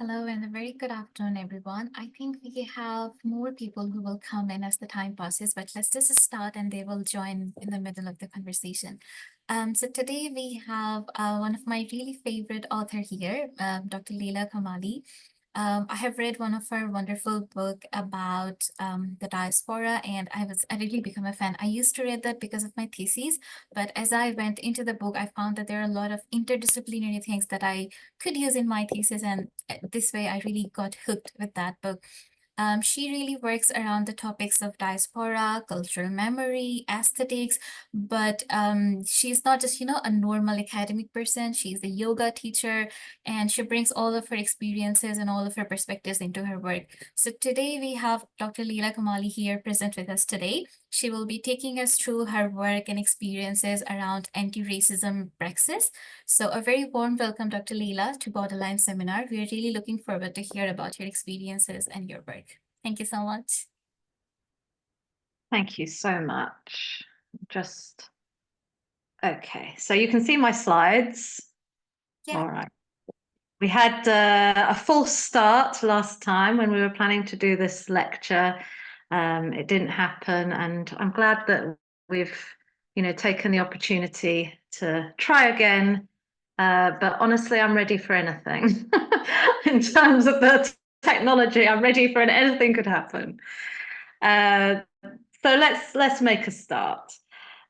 Hello and a very good afternoon, everyone. I think we have more people who will come in as the time passes, but let's just start and they will join in the middle of the conversation. So today we have one of my really favorite author here, Dr. Leila Kamali. I have read one of her wonderful book about the diaspora, and I really become a fan. I used to read that because of my thesis, but as I went into the book, I found that there are a lot of interdisciplinary things that I could use in my thesis, and this way I really got hooked with that book. She really works around the topics of diaspora, cultural memory, aesthetics, but she's not just, a normal academic person. She's a yoga teacher, and she brings all of her experiences and all of her perspectives into her work. So today we have Dr. Leila Kamali here present with us today. She will be taking us through her work and experiences around anti-racism praxis. So a very warm welcome, Dr. Leila, to Borderline Seminar. We are really looking forward to hear about your experiences and your work. Thank you so much. Thank you so much. Okay, so you can see my slides. Yeah. All right. We had a false start last time when we were planning to do this lecture. It didn't happen, and I'm glad that we've, taken the opportunity to try again. But honestly, I'm ready for anything. In terms of the technology, I'm ready for anything could happen. So let's make a start.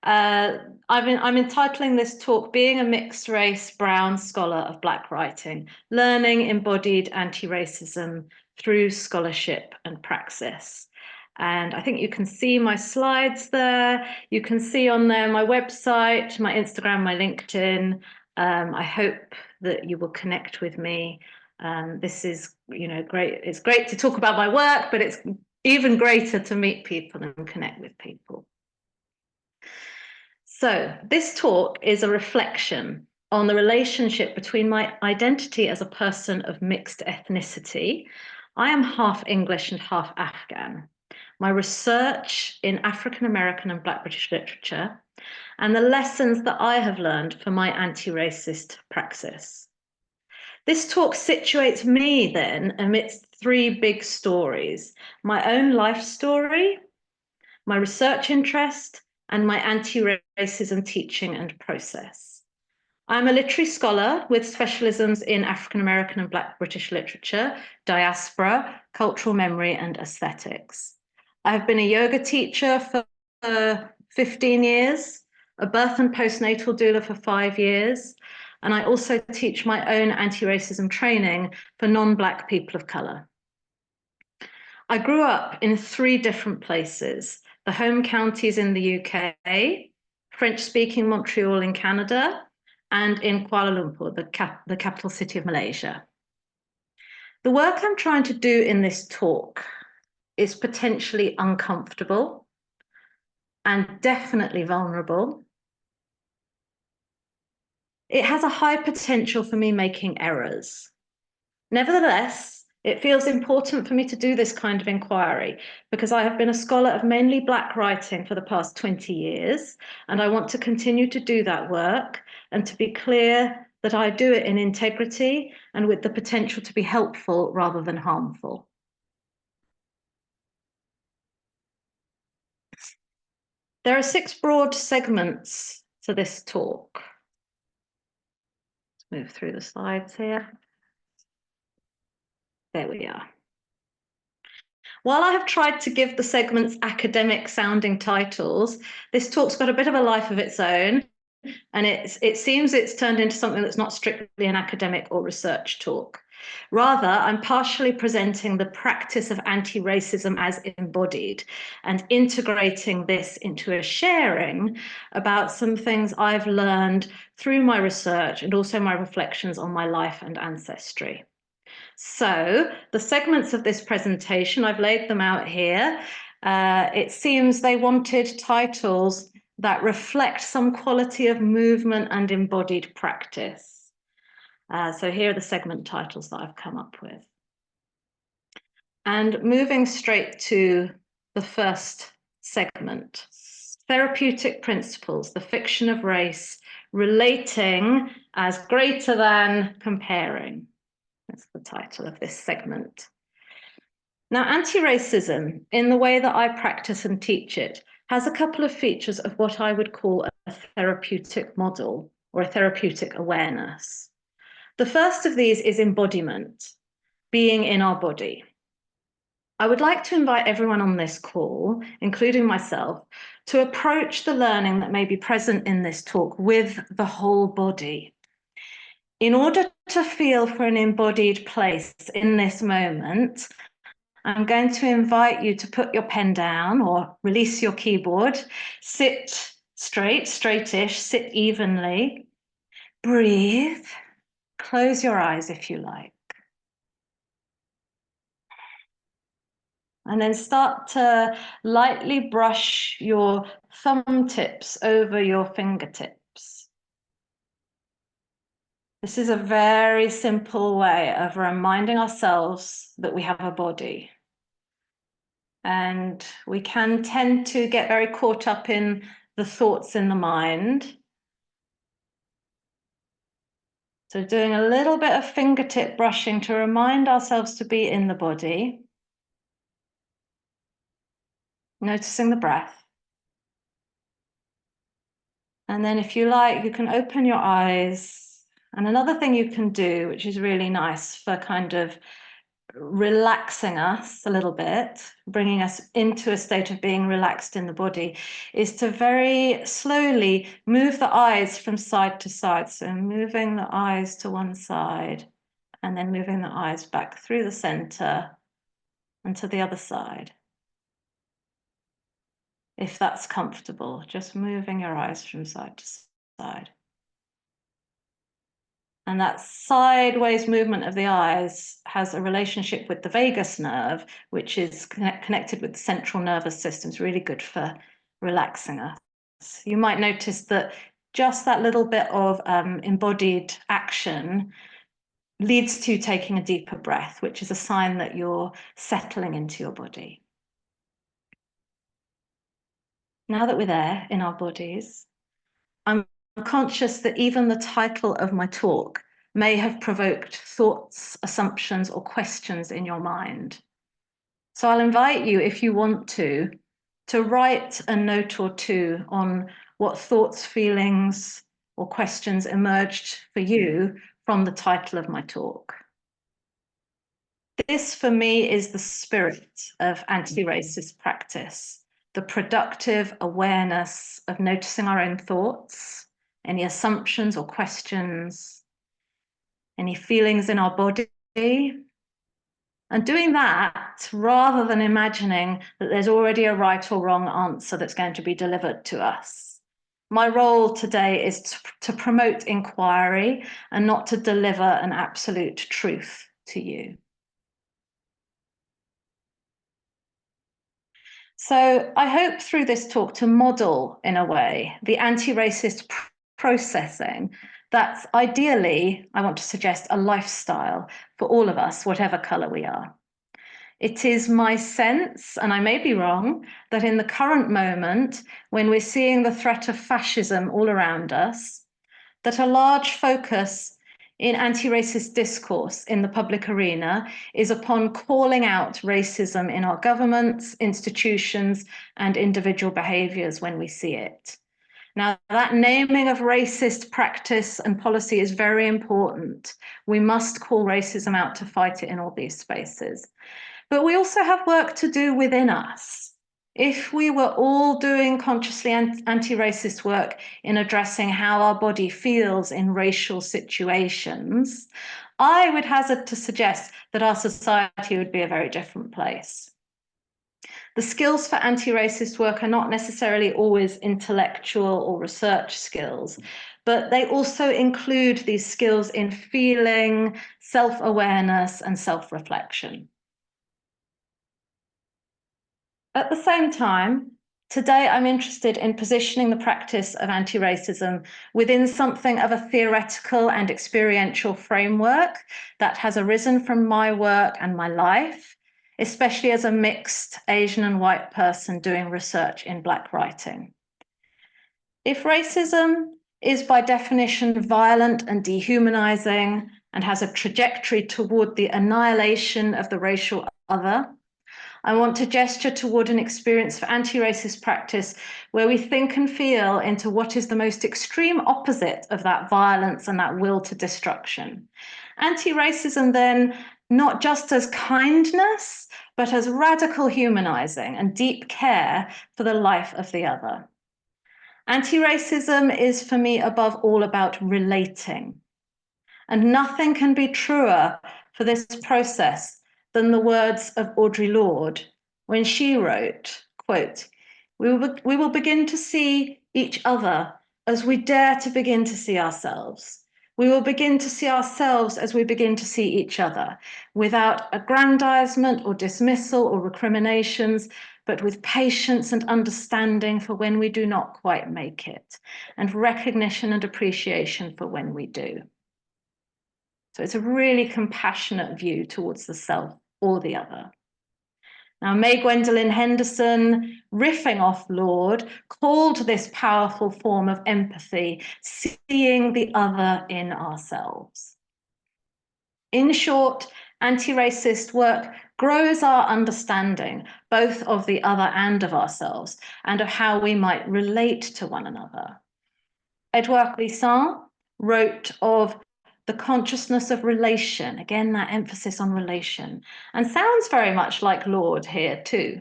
I'm entitling this talk "Being a Mixed Race Brown Scholar of Black Writing: Learning Embodied Anti-Racism Through Scholarship and Praxis." And I think you can see my slides there. You can see on there my website, my Instagram, my LinkedIn. I hope that you will connect with me. This is, great. It's great to talk about my work, but it's even greater to meet people and connect with people. So this talk is a reflection on the relationship between my identity as a person of mixed ethnicity. I am half English and half Afghan. My research in African American and Black British literature, and the lessons that I have learned for my anti-racist praxis. This talk situates me then amidst three big stories: my own life story, my research interest, and my anti-racism teaching and process. I'm a literary scholar with specialisms in African American and Black British literature, diaspora, cultural memory, and aesthetics. I've been a yoga teacher for 15 years, a birth and postnatal doula for 5 years, and I also teach my own anti-racism training for non-Black people of color. I grew up in 3 different places: the home counties in the UK, French-speaking Montreal in Canada, and in Kuala Lumpur, the capital city of Malaysia. The work I'm trying to do in this talk is potentially uncomfortable and definitely vulnerable. It has a high potential for me making errors. Nevertheless, it feels important for me to do this kind of inquiry because I have been a scholar of mainly Black writing for the past 20 years, and I want to continue to do that work and to be clear that I do it in integrity and with the potential to be helpful rather than harmful. There are 6 broad segments to this talk. Let's move through the slides here. There we are. While I have tried to give the segments academic sounding titles, this talk's got a bit of a life of its own, and it seems it's turned into something that's not strictly an academic or research talk. Rather, I'm partially presenting the practice of anti-racism as embodied and integrating this into a sharing about some things I've learned through my research and also my reflections on my life and ancestry. So the segments of this presentation, I've laid them out here. It seems they wanted titles that reflect some quality of movement and embodied practice. So here are the segment titles that I've come up with. And moving straight to the first segment, therapeutic principles, the fiction of race, relating as greater than comparing. That's the title of this segment. Now, anti-racism, in the way that I practice and teach it, has a couple of features of what I would call a therapeutic model or a therapeutic awareness. The first of these is embodiment, being in our body. I would like to invite everyone on this call, including myself, to approach the learning that may be present in this talk with the whole body. In order to feel for an embodied place in this moment, I'm going to invite you to put your pen down or release your keyboard, sit straight, straightish, sit evenly, breathe, close your eyes if you like. And then start to lightly brush your thumb tips over your fingertips. This is a very simple way of reminding ourselves that we have a body. And we can tend to get very caught up in the thoughts in the mind. So doing a little bit of fingertip brushing to remind ourselves to be in the body. Noticing the breath. And then if you like, you can open your eyes. And another thing you can do, which is really nice for kind of relaxing us a little bit, bringing us into a state of being relaxed in the body, is to very slowly move the eyes from side to side. So moving the eyes to one side and then moving the eyes back through the center and to the other side. If that's comfortable, just moving your eyes from side to side. And that sideways movement of the eyes has a relationship with the vagus nerve, which is connected with the central nervous system. It's really good for relaxing us. You might notice that just that little bit of embodied action leads to taking a deeper breath, which is a sign that you're settling into your body. Now that we're there in our bodies, I'm conscious that even the title of my talk may have provoked thoughts, assumptions, or questions in your mind. So I'll invite you, if you want to write a note or two on what thoughts, feelings, or questions emerged for you from the title of my talk. This, for me, is the spirit of anti-racist practice, the productive awareness of noticing our own thoughts, any assumptions or questions, any feelings in our body, and doing that rather than imagining that there's already a right or wrong answer that's going to be delivered to us. My role today is to promote inquiry and not to deliver an absolute truth to you. So I hope through this talk to model, in a way, the anti-racist processing that's ideally, I want to suggest, a lifestyle for all of us, whatever colour we are. It is my sense, and I may be wrong, that in the current moment, when we're seeing the threat of fascism all around us, that a large focus in anti-racist discourse in the public arena is upon calling out racism in our governments, institutions, and individual behaviours when we see it. Now, that naming of racist practice and policy is very important. We must call racism out to fight it in all these spaces. But we also have work to do within us. If we were all doing consciously anti-racist work in addressing how our body feels in racial situations, I would hazard to suggest that our society would be a very different place. The skills for anti-racist work are not necessarily always intellectual or research skills, but they also include these skills in feeling, self-awareness, and self-reflection. At the same time, today I'm interested in positioning the practice of anti-racism within something of a theoretical and experiential framework that has arisen from my work and my life, especially as a mixed Asian and white person doing research in Black writing. If racism is by definition violent and dehumanizing, and has a trajectory toward the annihilation of the racial other. I want to gesture toward an experience for anti-racist practice where we think and feel into what is the most extreme opposite of that violence and that will to destruction. Anti-racism then, not just as kindness, but as radical humanizing and deep care for the life of the other. Anti-racism is for me above all about relating. And nothing can be truer for this process than the words of Audre Lorde when she wrote, quote, we will begin to see each other as we dare to begin to see ourselves. We will begin to see ourselves as we begin to see each other, without aggrandizement or dismissal or recriminations, but with patience and understanding for when we do not quite make it, and recognition and appreciation for when we do. So it's a really compassionate view towards the self or the other. Now, May Gwendolyn Henderson, riffing off Lorde, called this powerful form of empathy, seeing the other in ourselves. In short, anti-racist work grows our understanding, both of the other and of ourselves, and of how we might relate to one another. Edouard Glissant wrote of the consciousness of relation, again, that emphasis on relation, and sounds very much like Lorde here too.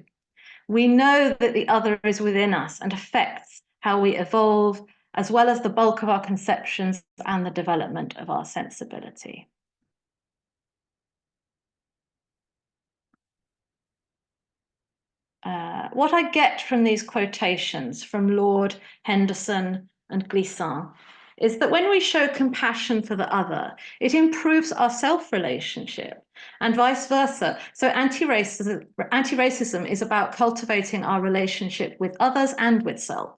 We know that the other is within us and affects how we evolve, as well as the bulk of our conceptions and the development of our sensibility. What I get from these quotations from Lorde, Henderson, and Glissant is that when we show compassion for the other, it improves our self-relationship and vice versa. So anti-racism is about cultivating our relationship with others and with self.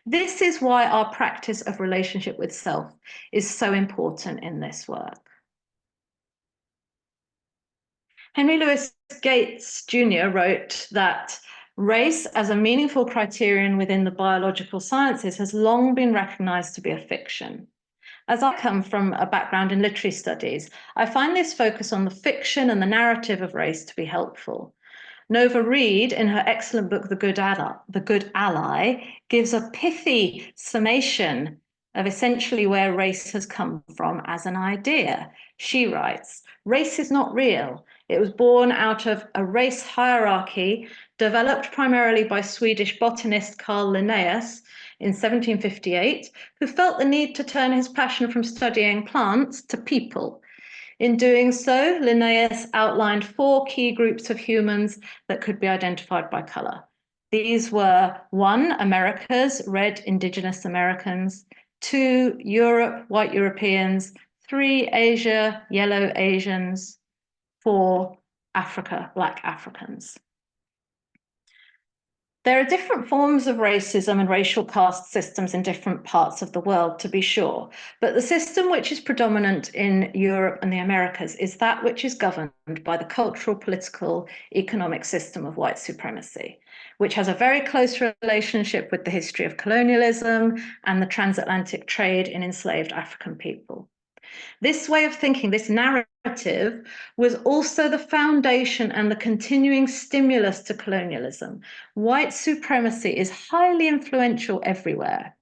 This is why our practice of relationship with self is so important in this work. Henry Louis Gates Jr. wrote that race as a meaningful criterion within the biological sciences has long been recognized to be a fiction. As I come from a background in literary studies, I find this focus on the fiction and the narrative of race to be helpful. Nova Reid, in her excellent book, The Good Ally, gives a pithy summation of essentially where race has come from as an idea. She writes, race is not real. It was born out of a race hierarchy developed primarily by Swedish botanist Carl Linnaeus in 1758, who felt the need to turn his passion from studying plants to people. In doing so, Linnaeus outlined 4 key groups of humans that could be identified by color. These were 1, Americas, red indigenous Americans, 2, Europe, white Europeans, 3, Asia, yellow Asians, 4, Africa, black Africans. There are different forms of racism and racial caste systems in different parts of the world, to be sure, but the system which is predominant in Europe and the Americas is that which is governed by the cultural, political, economic system of white supremacy, which has a very close relationship with the history of colonialism and the transatlantic trade in enslaved African people. This way of thinking, this narrative, was also the foundation and the continuing stimulus to colonialism. White supremacy is highly influential everywhere.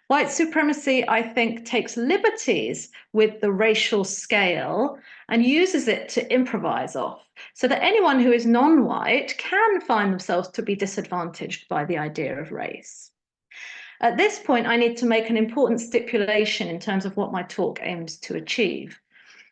White supremacy, I think, takes liberties with the racial scale and uses it to improvise off, so that anyone who is non-white can find themselves to be disadvantaged by the idea of race. At this point, I need to make an important stipulation in terms of what my talk aims to achieve.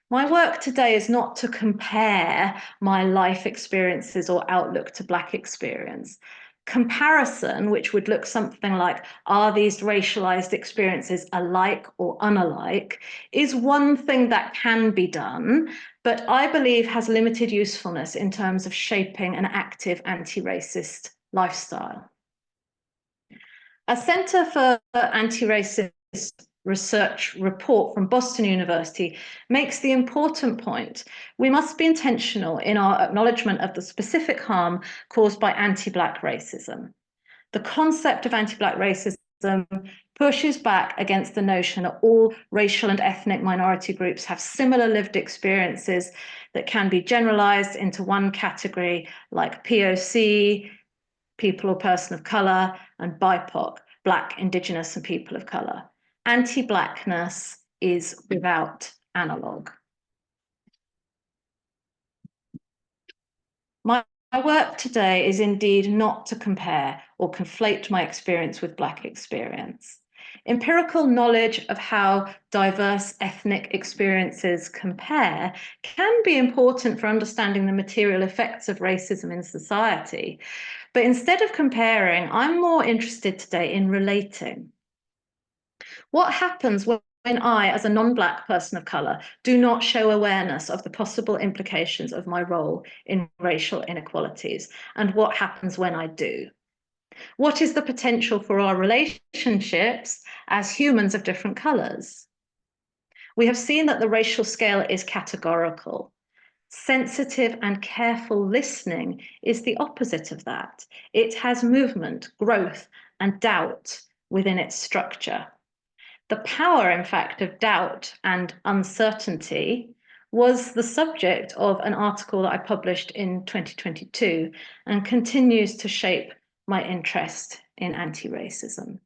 My work today is not to compare my life experiences or outlook to Black experience. Comparison, which would look something like, are these racialized experiences alike or unalike, is one thing that can be done, but I believe has limited usefulness in terms of shaping an active anti-racist lifestyle. A Center for Anti-Racist Research report from Boston University makes the important point: we must be intentional in our acknowledgement of the specific harm caused by anti-Black racism. The concept of anti-Black racism pushes back against the notion that all racial and ethnic minority groups have similar lived experiences that can be generalized into one category, like POC, people or person of color, and BIPOC, Black, Indigenous, and people of color. Anti-Blackness is without analog. My work today is indeed not to compare or conflate my experience with Black experience. Empirical knowledge of how diverse ethnic experiences compare can be important for understanding the material effects of racism in society. But instead of comparing, I'm more interested today in relating. What happens when I, as a non-Black person of color, do not show awareness of the possible implications of my role in racial inequalities? And what happens when I do? What is the potential for our relationships as humans of different colors? We have seen that the racial scale is categorical. Sensitive and careful listening is the opposite of that. It has movement, growth, and doubt within its structure. The power, in fact, of doubt and uncertainty was the subject of an article that I published in 2022 and continues to shape my interest in anti-racism.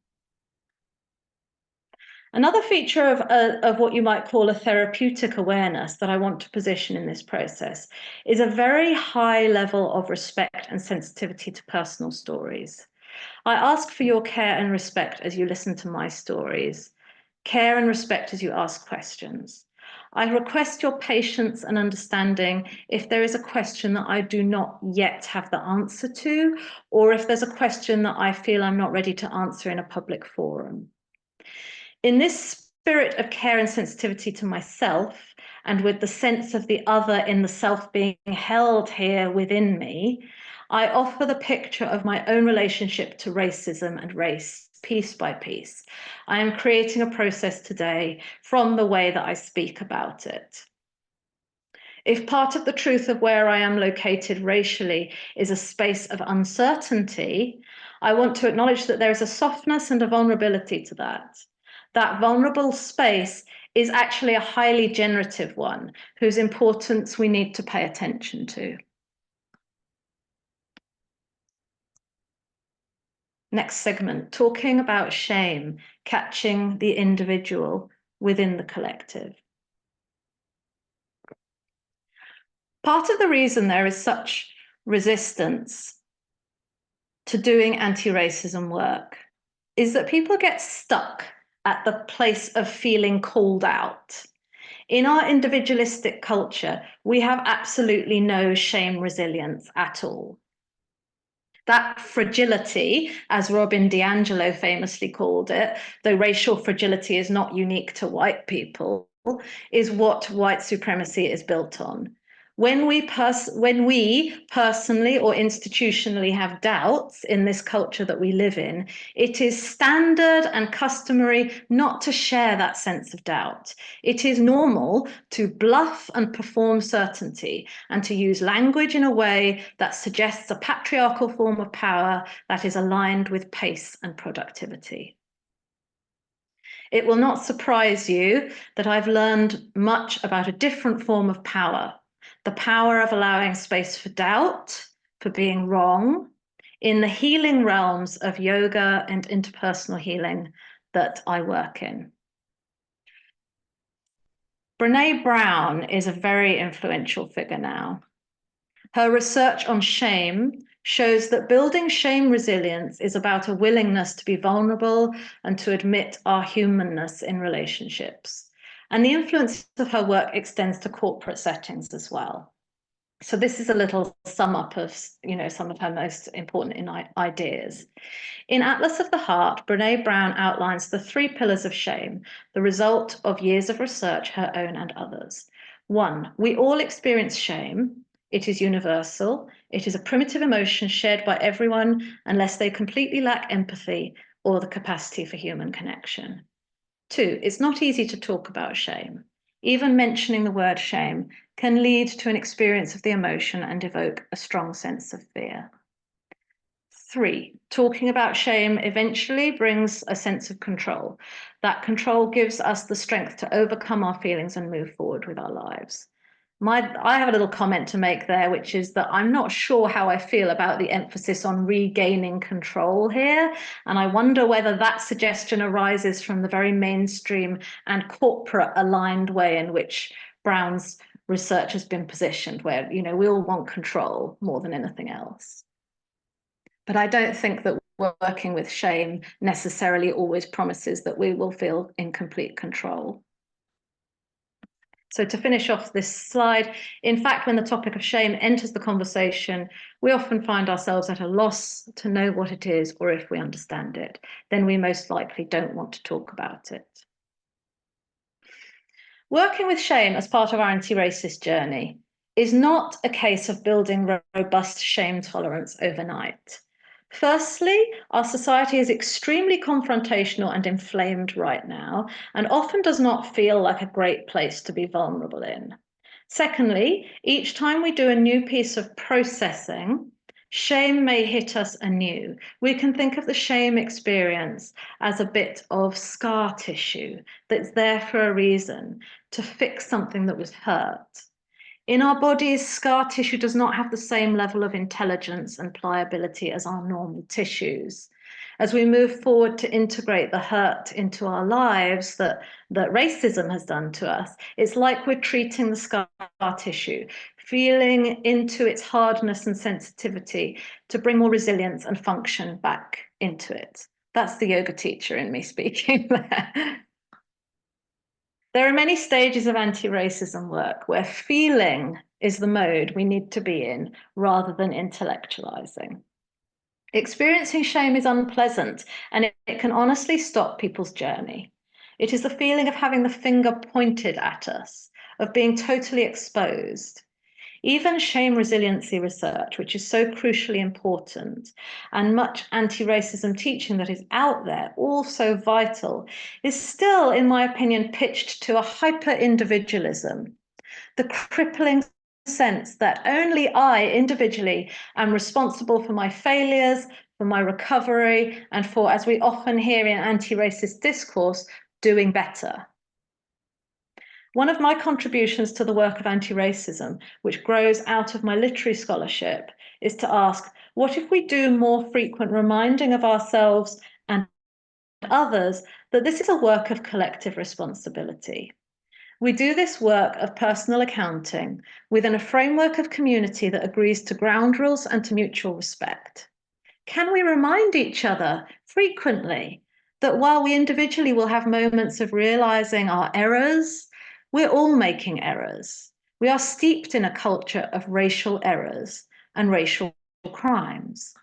Another feature of what you might call a therapeutic awareness that I want to position in this process is a very high level of respect and sensitivity to personal stories. I ask for your care and respect as you listen to my stories. Care and respect as you ask questions. I request your patience and understanding if there is a question that I do not yet have the answer to, or if there's a question that I feel I'm not ready to answer in a public forum. In this spirit of care and sensitivity to myself, and with the sense of the other in the self being held here within me, I offer the picture of my own relationship to racism and race, piece by piece. I am creating a process today from the way that I speak about it. If part of the truth of where I am located racially is a space of uncertainty, I want to acknowledge that there is a softness and a vulnerability to that. That vulnerable space is actually a highly generative one, whose importance we need to pay attention to. Next segment, talking about shame, catching the individual within the collective. Part of the reason there is such resistance to doing anti-racism work is that people get stuck at the place of feeling called out. In our individualistic culture, we have absolutely no shame resilience at all. That fragility, as Robin DiAngelo famously called it, though racial fragility is not unique to white people, is what white supremacy is built on. When we personally or institutionally have doubts in this culture that we live in, it is standard and customary not to share that sense of doubt. It is normal to bluff and perform certainty and to use language in a way that suggests a patriarchal form of power that is aligned with pace and productivity. It will not surprise you that I've learned much about a different form of power, the power of allowing space for doubt, for being wrong, in the healing realms of yoga and interpersonal healing that I work in. Brené Brown is a very influential figure now. Her research on shame shows that building shame resilience is about a willingness to be vulnerable and to admit our humanness in relationships. And the influence of her work extends to corporate settings as well. So this is a little sum up of, some of her most important ideas. In Atlas of the Heart, Brené Brown outlines the 3 pillars of shame, the result of years of research, her own and others. 1, we all experience shame. It is universal. It is a primitive emotion shared by everyone unless they completely lack empathy or the capacity for human connection. 2, it's not easy to talk about shame. Even mentioning the word shame can lead to an experience of the emotion and evoke a strong sense of fear. 3, talking about shame eventually brings a sense of control. That control gives us the strength to overcome our feelings and move forward with our lives. I have a little comment to make there, which is that I'm not sure how I feel about the emphasis on regaining control here. And I wonder whether that suggestion arises from the very mainstream and corporate aligned way in which Brown's research has been positioned, where, you know, we all want control more than anything else. But I don't think that working with shame necessarily always promises that we will feel in complete control. So to finish off this slide, in fact, when the topic of shame enters the conversation, we often find ourselves at a loss to know what it is, or if we understand it, then we most likely don't want to talk about it. Working with shame as part of our anti-racist journey is not a case of building robust shame tolerance overnight. Firstly, our society is extremely confrontational and inflamed right now, and often does not feel like a great place to be vulnerable in. Secondly, each time we do a new piece of processing, shame may hit us anew. We can think of the shame experience as a bit of scar tissue that's there for a reason, to fix something that was hurt. In our bodies, scar tissue does not have the same level of intelligence and pliability as our normal tissues. As we move forward to integrate the hurt into our lives that racism has done to us, it's like we're treating the scar tissue, feeling into its hardness and sensitivity to bring more resilience and function back into it. That's the yoga teacher in me speaking there. There are many stages of anti-racism work where feeling is the mode we need to be in rather than intellectualizing. Experiencing shame is unpleasant, and it can honestly stop people's journey. It is the feeling of having the finger pointed at us, of being totally exposed. Even shame resiliency research, which is so crucially important, and much anti-racism teaching that is out there, also vital, is still, in my opinion, pitched to a hyper-individualism, the crippling sense that only I individually am responsible for my failures, for my recovery, and for, as we often hear in anti-racist discourse, doing better. One of my contributions to the work of anti-racism, which grows out of my literary scholarship, is to ask, what if we do more frequent reminding of ourselves and others that this is a work of collective responsibility? We do this work of personal accounting within a framework of community that agrees to ground rules and to mutual respect. Can we remind each other frequently that while we individually will have moments of realizing our errors, we're all making errors. We are steeped in a culture of racial errors and racial crimes.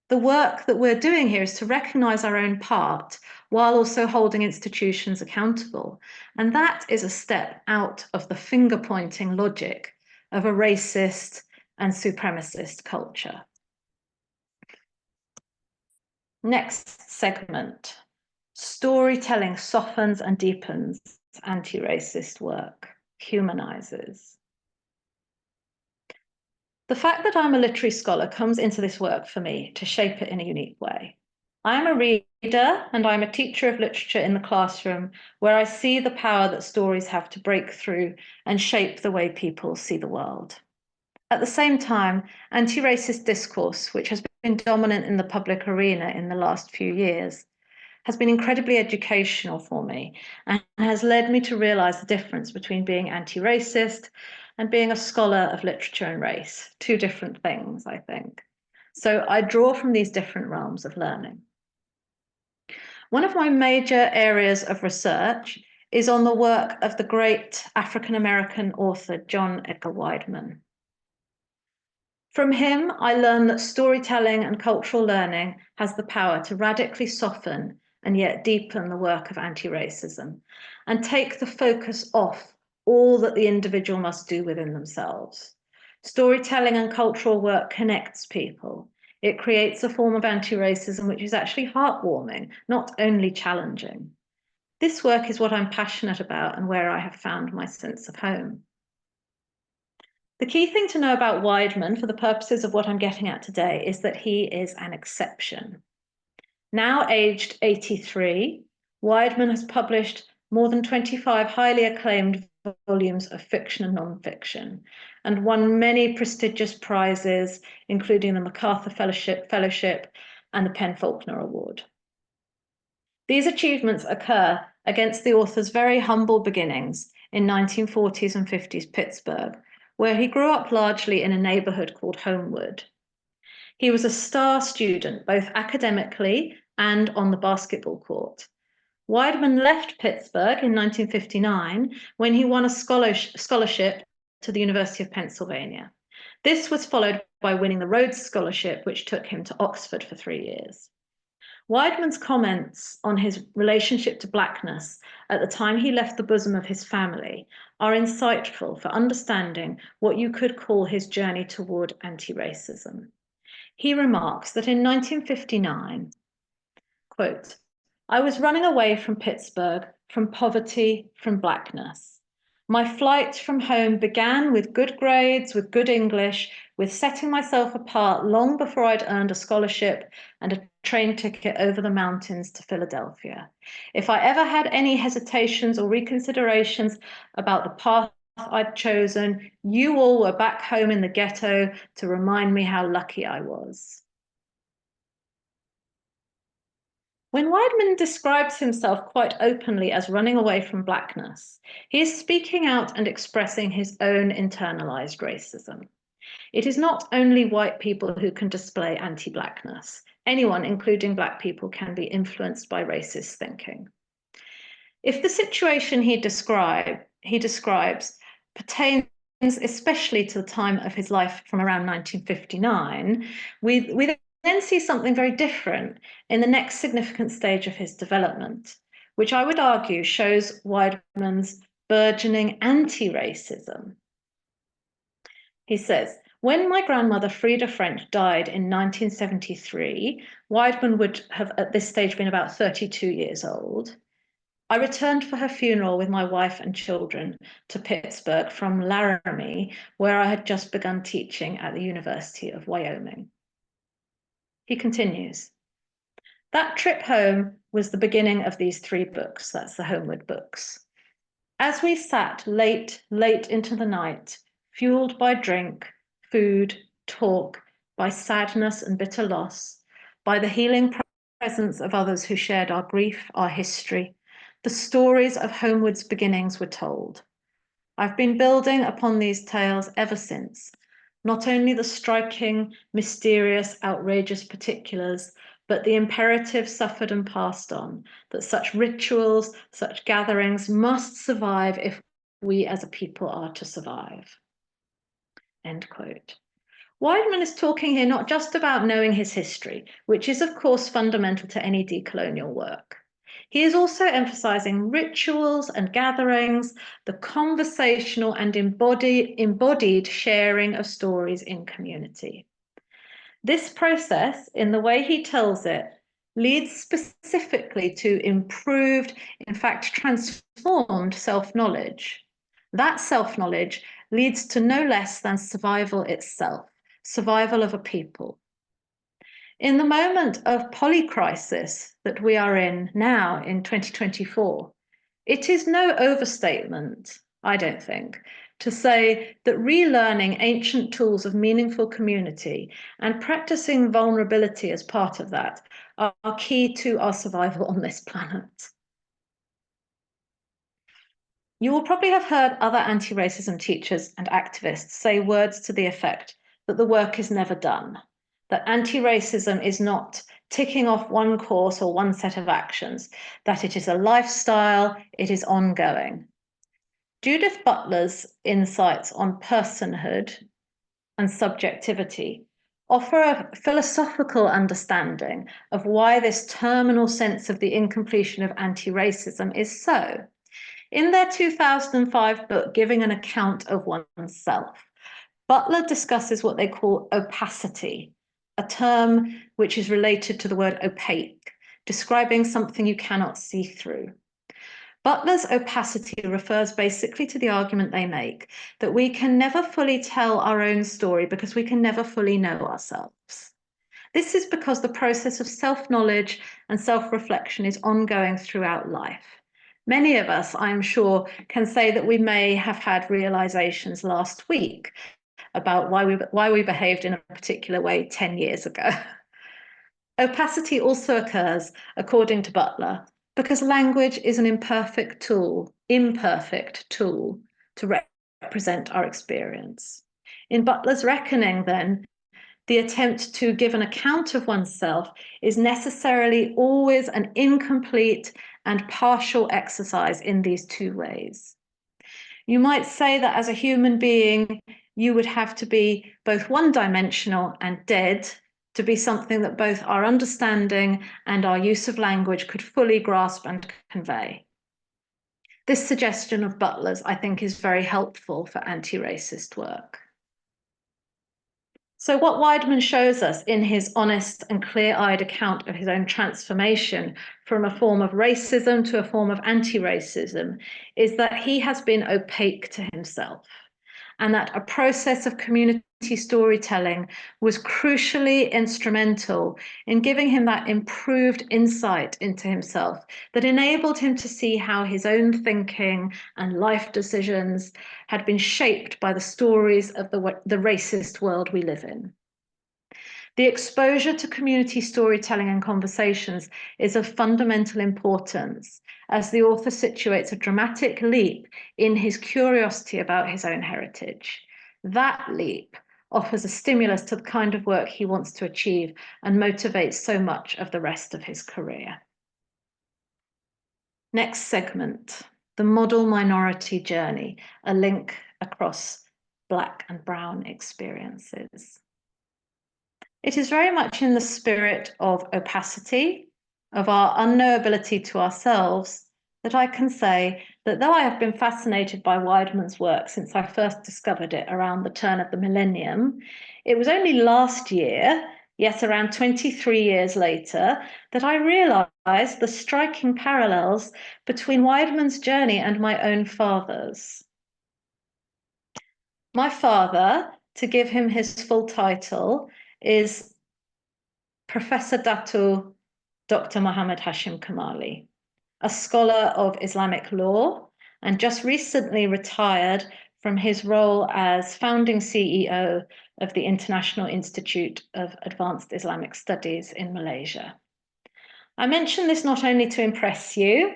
The work that we're doing here is to recognize our own part while also holding institutions accountable. And that is a step out of the finger-pointing logic of a racist and supremacist culture. Next segment. Storytelling softens and deepens anti-racist work, humanizes. The fact that I'm a literary scholar comes into this work for me to shape it in a unique way. I am a reader and I'm a teacher of literature in the classroom, where I see the power that stories have to break through and shape the way people see the world. At the same time, anti-racist discourse, which has been dominant in the public arena in the last few years, has been incredibly educational for me and has led me to realize the difference between being anti-racist and being a scholar of literature and race. Two different things, I think. So I draw from these different realms of learning. One of my major areas of research is on the work of the great African-American author, John Edgar Wideman. From him, I learned that storytelling and cultural learning has the power to radically soften and yet deepen the work of anti-racism and take the focus off all that the individual must do within themselves. Storytelling and cultural work connects people. It creates a form of anti-racism which is actually heartwarming, not only challenging. This work is what I'm passionate about and where I have found my sense of home. The key thing to know about Wideman, for the purposes of what I'm getting at today, is that he is an exception. Now aged 83, Wideman has published more than 25 highly acclaimed volumes of fiction and non-fiction, and won many prestigious prizes, including the MacArthur Fellowship and the PEN Faulkner Award. These achievements occur against the author's very humble beginnings in 1940s and 50s Pittsburgh, where he grew up largely in a neighborhood called Homewood. He was a star student, both academically and on the basketball court. Wideman left Pittsburgh in 1959 when he won a scholarship to the University of Pennsylvania. This was followed by winning the Rhodes Scholarship, which took him to Oxford for 3 years. Wideman's comments on his relationship to Blackness at the time he left the bosom of his family are insightful for understanding what you could call his journey toward anti-racism. He remarks that in 1959, quote, "I was running away from Pittsburgh, from poverty, from Blackness. My flight from home began with good grades, with good English, with setting myself apart long before I'd earned a scholarship and a train ticket over the mountains to Philadelphia. If I ever had any hesitations or reconsiderations about the path I'd chosen, you all were back home in the ghetto to remind me how lucky I was." When Wideman describes himself quite openly as running away from Blackness, he is speaking out and expressing his own internalized racism. It is not only white people who can display anti-Blackness. Anyone, including Black people, can be influenced by racist thinking. If the situation he describes pertains especially to the time of his life from around 1959, we then see something very different in the next significant stage of his development, which I would argue shows Wideman's burgeoning anti-racism. He says, "When my grandmother Frida French died in 1973, Wideman would have at this stage been about 32 years old. I returned for her funeral with my wife and children to Pittsburgh from Laramie, where I had just begun teaching at the University of Wyoming." He continues, "That trip home was the beginning of these 3 books," that's the Homewood books. "As we sat late into the night, fueled by drink, food, talk, by sadness and bitter loss, by the healing presence of others who shared our grief, our history, the stories of Homewood's beginnings were told. I've been building upon these tales ever since, not only the striking, mysterious, outrageous particulars, but the imperative suffered and passed on, that such rituals, such gatherings must survive if we as a people are to survive." End quote. Wideman is talking here not just about knowing his history, which is of course fundamental to any decolonial work. He is also emphasizing rituals and gatherings, the conversational and embodied sharing of stories in community. This process, in the way he tells it, leads specifically to improved, in fact, transformed self-knowledge. That self-knowledge leads to no less than survival itself, survival of a people. In the moment of polycrisis that we are in now in 2024, it is no overstatement, I don't think, to say that relearning ancient tools of meaningful community and practicing vulnerability as part of that are key to our survival on this planet. You will probably have heard other anti-racism teachers and activists say words to the effect that the work is never done, that anti-racism is not ticking off one course or one set of actions, that it is a lifestyle, it is ongoing. Judith Butler's insights on personhood and subjectivity offer a philosophical understanding of why this terminal sense of the incompletion of anti-racism is so. In their 2005 book, Giving an Account of Oneself, Butler discusses what they call opacity, a term which is related to the word opaque, describing something you cannot see through. Butler's opacity refers basically to the argument they make that we can never fully tell our own story because we can never fully know ourselves. This is because the process of self-knowledge and self-reflection is ongoing throughout life. Many of us, I'm sure, can say that we may have had realizations last week about why we behaved in a particular way 10 years ago. Opacity also occurs, according to Butler, because language is an imperfect tool to represent our experience. In Butler's reckoning, then, the attempt to give an account of oneself is necessarily always an incomplete and partial exercise in these two ways. You might say that as a human being, you would have to be both one-dimensional and dead to be something that both our understanding and our use of language could fully grasp and convey. This suggestion of Butler's, I think, is very helpful for anti-racist work. So what Wideman shows us in his honest and clear-eyed account of his own transformation from a form of racism to a form of anti-racism is that he has been opaque to himself, and that a process of community storytelling was crucially instrumental in giving him that improved insight into himself that enabled him to see how his own thinking and life decisions had been shaped by the stories of the racist world we live in. The exposure to community storytelling and conversations is of fundamental importance as the author situates a dramatic leap in his curiosity about his own heritage. That leap offers a stimulus to the kind of work he wants to achieve and motivates so much of the rest of his career. Next segment, the model minority journey, a link across Black and Brown experiences. It is very much in the spirit of opacity, of our unknowability to ourselves, that I can say that though I have been fascinated by Wideman's work since I first discovered it around the turn of the millennium, it was only last year, yet around 23 years later, that I realized the striking parallels between Wideman's journey and my own father's. My father, to give him his full title, is Professor Datu Dr. Muhammad Hashim Kamali, a scholar of Islamic law and just recently retired from his role as founding CEO of the International Institute of Advanced Islamic Studies in Malaysia. I mention this not only to impress you,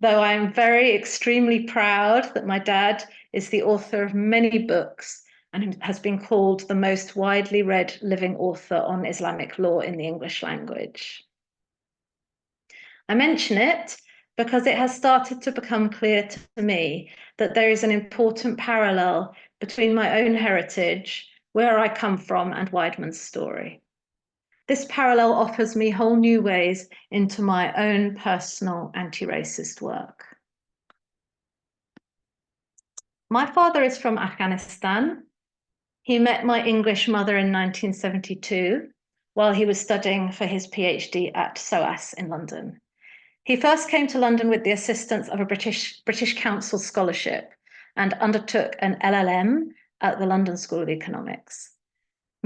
though I am extremely proud that my dad is the author of many books and has been called the most widely read living author on Islamic law in the English language. I mention it because it has started to become clear to me that there is an important parallel between my own heritage, where I come from, and Wideman's story. This parallel offers me whole new ways into my own personal anti-racist work. My father is from Afghanistan. He met my English mother in 1972 while he was studying for his PhD at SOAS in London. He first came to London with the assistance of a British Council scholarship and undertook an LLM at the London School of Economics.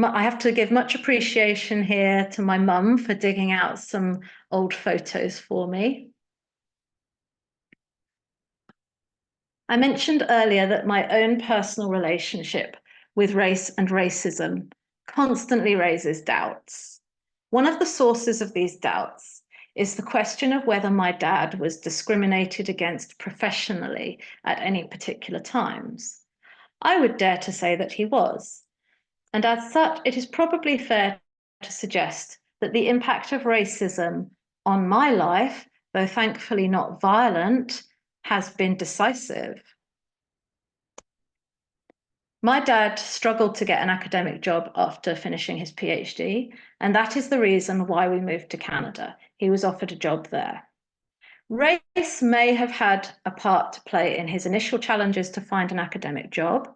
I have to give much appreciation here to my mum for digging out some old photos for me. I mentioned earlier that my own personal relationship with race and racism constantly raises doubts. One of the sources of these doubts is the question of whether my dad was discriminated against professionally at any particular times. I would dare to say that he was. And as such, it is probably fair to suggest that the impact of racism on my life, though thankfully not violent, has been decisive. My dad struggled to get an academic job after finishing his PhD, and that is the reason why we moved to Canada. He was offered a job there. Race may have had a part to play in his initial challenges to find an academic job.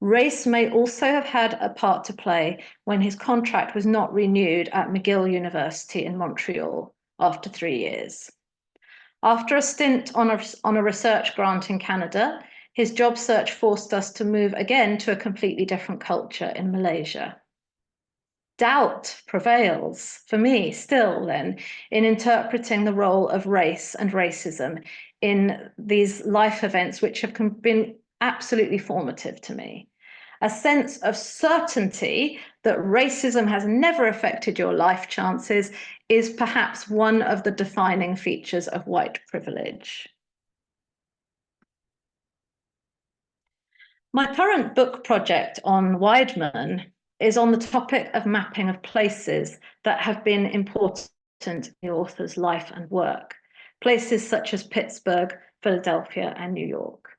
Race may also have had a part to play when his contract was not renewed at McGill University in Montreal after 3 years. After a stint on a research grant in Canada, his job search forced us to move again to a completely different culture in Malaysia. Doubt prevails for me still then in interpreting the role of race and racism in these life events which have been absolutely formative to me. A sense of certainty that racism has never affected your life chances is perhaps one of the defining features of white privilege. My current book project on Wideman is on the topic of mapping of places that have been important in the author's life and work, places such as Pittsburgh, Philadelphia, and New York.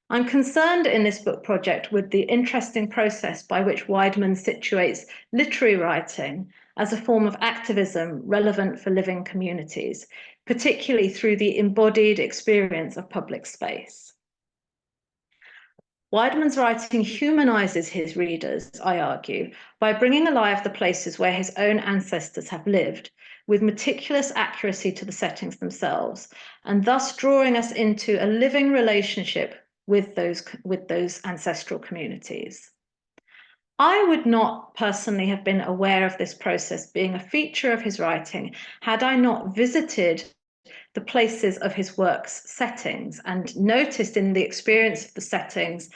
I'm concerned in this book project with the interesting process by which Wideman situates literary writing as a form of activism relevant for living communities, particularly through the embodied experience of public space. Wideman's writing humanizes his readers, I argue, by bringing alive the places where his own ancestors have lived, with meticulous accuracy to the settings themselves, and thus drawing us into a living relationship with those ancestral communities. I would not personally have been aware of this process being a feature of his writing had I not visited the places of his work's settings and noticed in the experience of the settings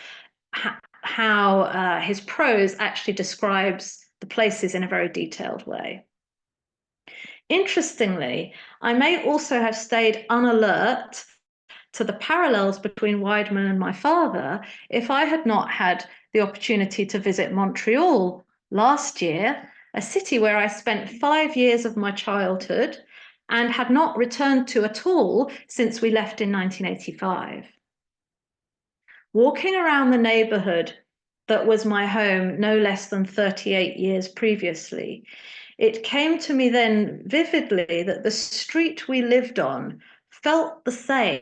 how his prose actually describes the places in a very detailed way. Interestingly, I may also have stayed unalert to the parallels between Wideman and my father if I had not had the opportunity to visit Montreal last year, a city where I spent 5 years of my childhood and had not returned to at all since we left in 1985. Walking around the neighborhood that was my home no less than 38 years previously, it came to me then vividly that the street we lived on felt the same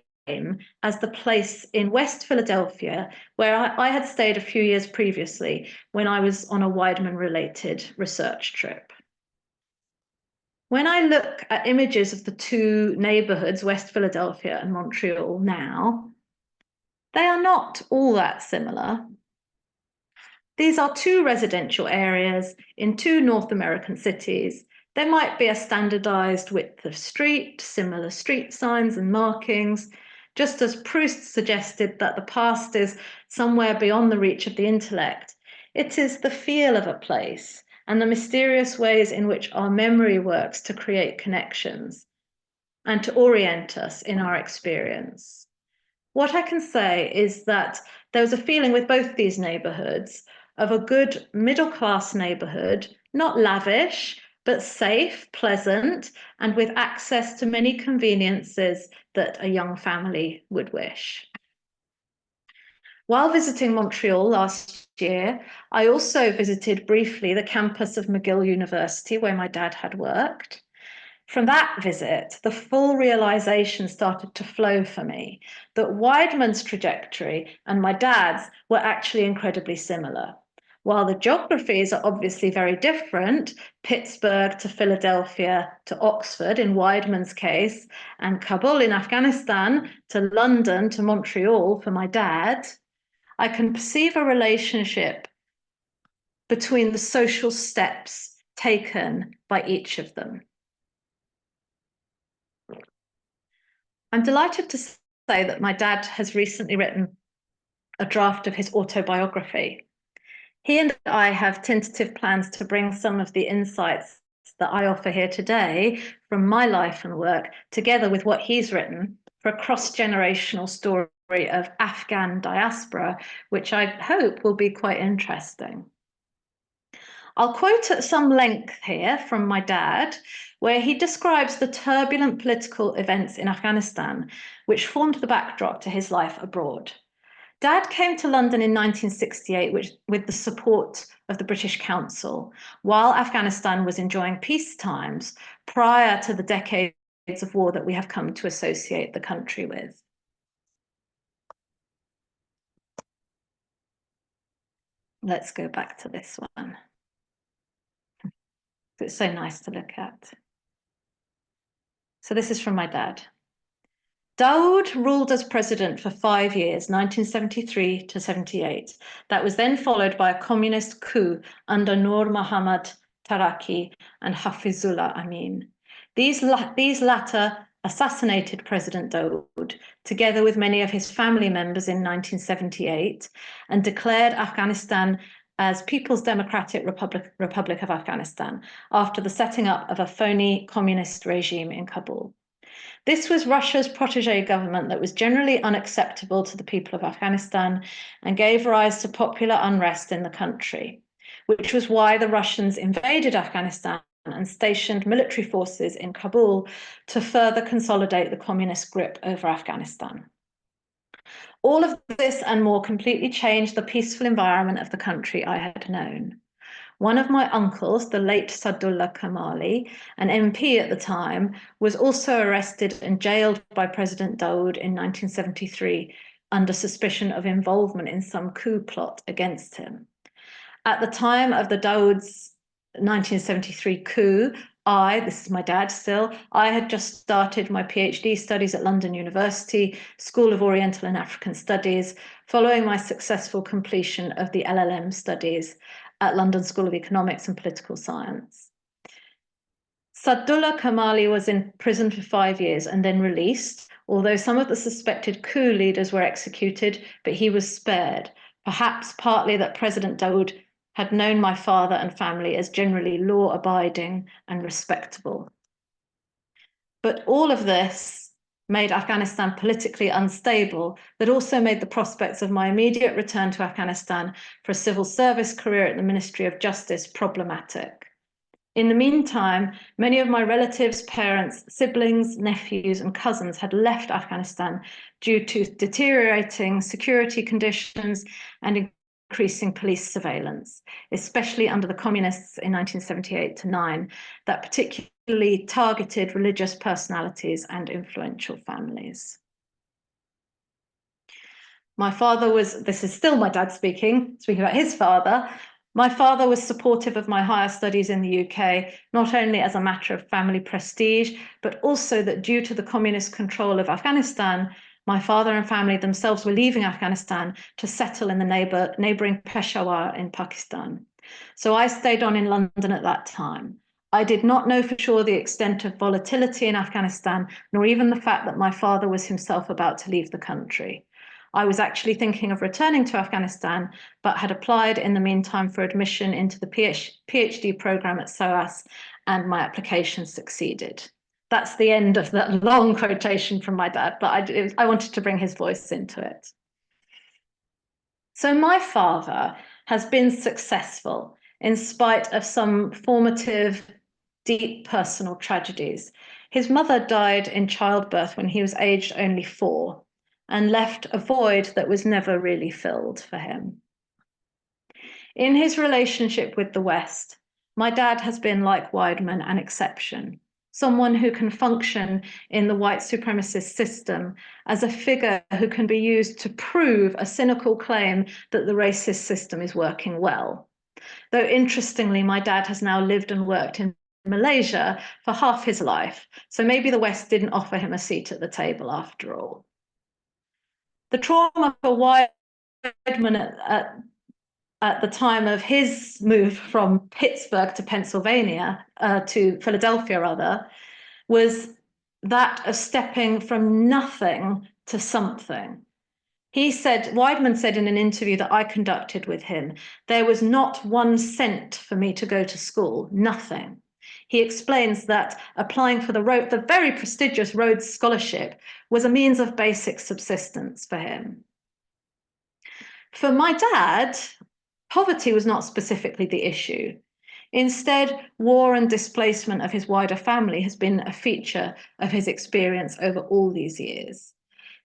as the place in West Philadelphia where I had stayed a few years previously when I was on a Wideman-related research trip. When I look at images of the two neighborhoods, West Philadelphia and Montreal now, they are not all that similar. These are two residential areas in two North American cities. There might be a standardized width of street, similar street signs and markings, just as Proust suggested that the past is somewhere beyond the reach of the intellect. It is the feel of a place and the mysterious ways in which our memory works to create connections and to orient us in our experience. What I can say is that there was a feeling with both these neighborhoods of a good middle-class neighborhood, not lavish, but safe, pleasant, and with access to many conveniences that a young family would wish. While visiting Montreal last year, I also visited briefly the campus of McGill University, where my dad had worked. From that visit, the full realization started to flow for me that Wideman's trajectory and my dad's were actually incredibly similar. While the geographies are obviously very different, Pittsburgh to Philadelphia to Oxford in Wideman's case, and Kabul in Afghanistan to London to Montreal for my dad, I can perceive a relationship between the social steps taken by each of them. I'm delighted to say that my dad has recently written a draft of his autobiography. He and I have tentative plans to bring some of the insights that I offer here today from my life and work together with what he's written for a cross-generational story of Afghan diaspora, which I hope will be quite interesting. I'll quote at some length here from my dad, where he describes the turbulent political events in Afghanistan, which formed the backdrop to his life abroad. Dad came to London in 1968 with the support of the British Council, while Afghanistan was enjoying peace times prior to the decades of war that we have come to associate the country with. Let's go back to this one. It's so nice to look at. So this is from my dad. Daoud ruled as president for 5 years, 1973 to 78. That was then followed by a communist coup under Noor Mohammad Taraki and Hafizullah Amin. These latter assassinated President Daoud, together with many of his family members in 1978, and declared Afghanistan as People's Democratic Republic of Afghanistan after the setting up of a phony communist regime in Kabul. This was Russia's protege government that was generally unacceptable to the people of Afghanistan and gave rise to popular unrest in the country, which was why the Russians invaded Afghanistan and stationed military forces in Kabul to further consolidate the communist grip over Afghanistan. All of this and more completely changed the peaceful environment of the country I had known. One of my uncles, the late Leila Kamali, an MP at the time, was also arrested and jailed by President Daoud in 1973 under suspicion of involvement in some coup plot against him. At the time of the Daoud's 1973 coup, this is my dad still, I had just started my PhD studies at London University, School of Oriental and African Studies, following my successful completion of the LLM studies at London School of Economics and Political Science. Leila Kamali was in prison for 5 years and then released, although some of the suspected coup leaders were executed, but he was spared, perhaps partly that President Daoud had known my father and family as generally law-abiding and respectable. But all of this made Afghanistan politically unstable, that also made the prospects of my immediate return to Afghanistan for a civil service career at the Ministry of Justice problematic. In the meantime, many of my relatives, parents, siblings, nephews, and cousins had left Afghanistan due to deteriorating security conditions and increasing police surveillance, especially under the communists in 1978 to 9, that particularly targeted religious personalities and influential families. My father this is still my dad speaking about his father. My father was supportive of my higher studies in the UK, not only as a matter of family prestige, but also that due to the communist control of Afghanistan, my father and family themselves were leaving Afghanistan to settle in the neighboring Peshawar in Pakistan. So I stayed on in London at that time. I did not know for sure the extent of volatility in Afghanistan, nor even the fact that my father was himself about to leave the country. I was actually thinking of returning to Afghanistan, but had applied in the meantime for admission into the PhD program at SOAS, and my application succeeded. That's the end of that long quotation from my dad, but I wanted to bring his voice into it. So my father has been successful in spite of some formative, deep personal tragedies. His mother died in childbirth when he was aged only 4 and left a void that was never really filled for him. In his relationship with the West, my dad has been, like Wideman, an exception, someone who can function in the white supremacist system as a figure who can be used to prove a cynical claim that the racist system is working well. Though interestingly, my dad has now lived and worked in Malaysia for half his life, so maybe the West didn't offer him a seat at the table after all. The trauma for Wideman at the time of his move from Pittsburgh to Pennsylvania, to Philadelphia rather, was that of stepping from nothing to something. Wideman said in an interview that I conducted with him, there was not 1 cent for me to go to school, nothing. He explains that applying for the very prestigious Rhodes Scholarship was a means of basic subsistence for him. For my dad, poverty was not specifically the issue. Instead, war and displacement of his wider family has been a feature of his experience over all these years.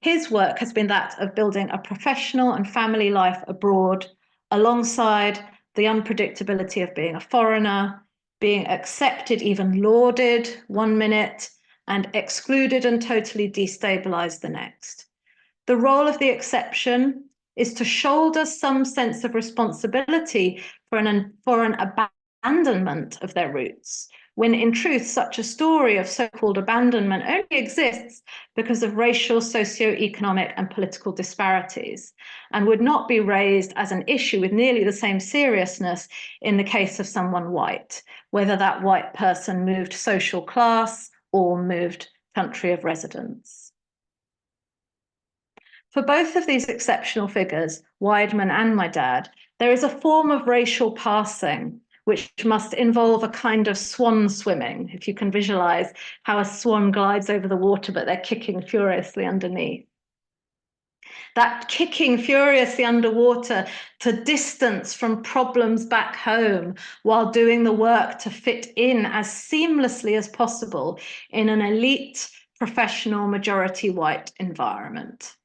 His work has been that of building a professional and family life abroad, alongside the unpredictability of being a foreigner, being accepted, even lauded 1 minute, and excluded and totally destabilized the next. The role of the exception is to shoulder some sense of responsibility for an abandonment of their roots, when in truth, such a story of so-called abandonment only exists because of racial, socio-economic, and political disparities, and would not be raised as an issue with nearly the same seriousness in the case of someone white, whether that white person moved social class or moved country of residence. For both of these exceptional figures, Wideman and my dad, there is a form of racial passing which must involve a kind of swan swimming, if you can visualize how a swan glides over the water, but they're kicking furiously underneath. That kicking furiously underwater to distance from problems back home while doing the work to fit in as seamlessly as possible in an elite, professional, majority white environment.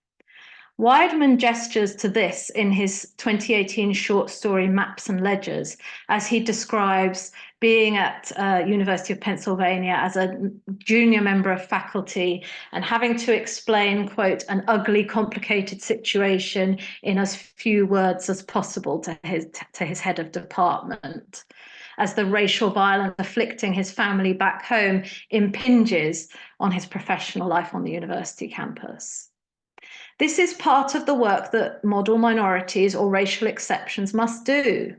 Wideman gestures to this in his 2018 short story Maps and Ledgers, as he describes being at University of Pennsylvania as a junior member of faculty and having to explain, quote, an ugly, complicated situation in as few words as possible to his head of department, as the racial violence afflicting his family back home impinges on his professional life on the university campus. This is part of the work that model minorities or racial exceptions must do.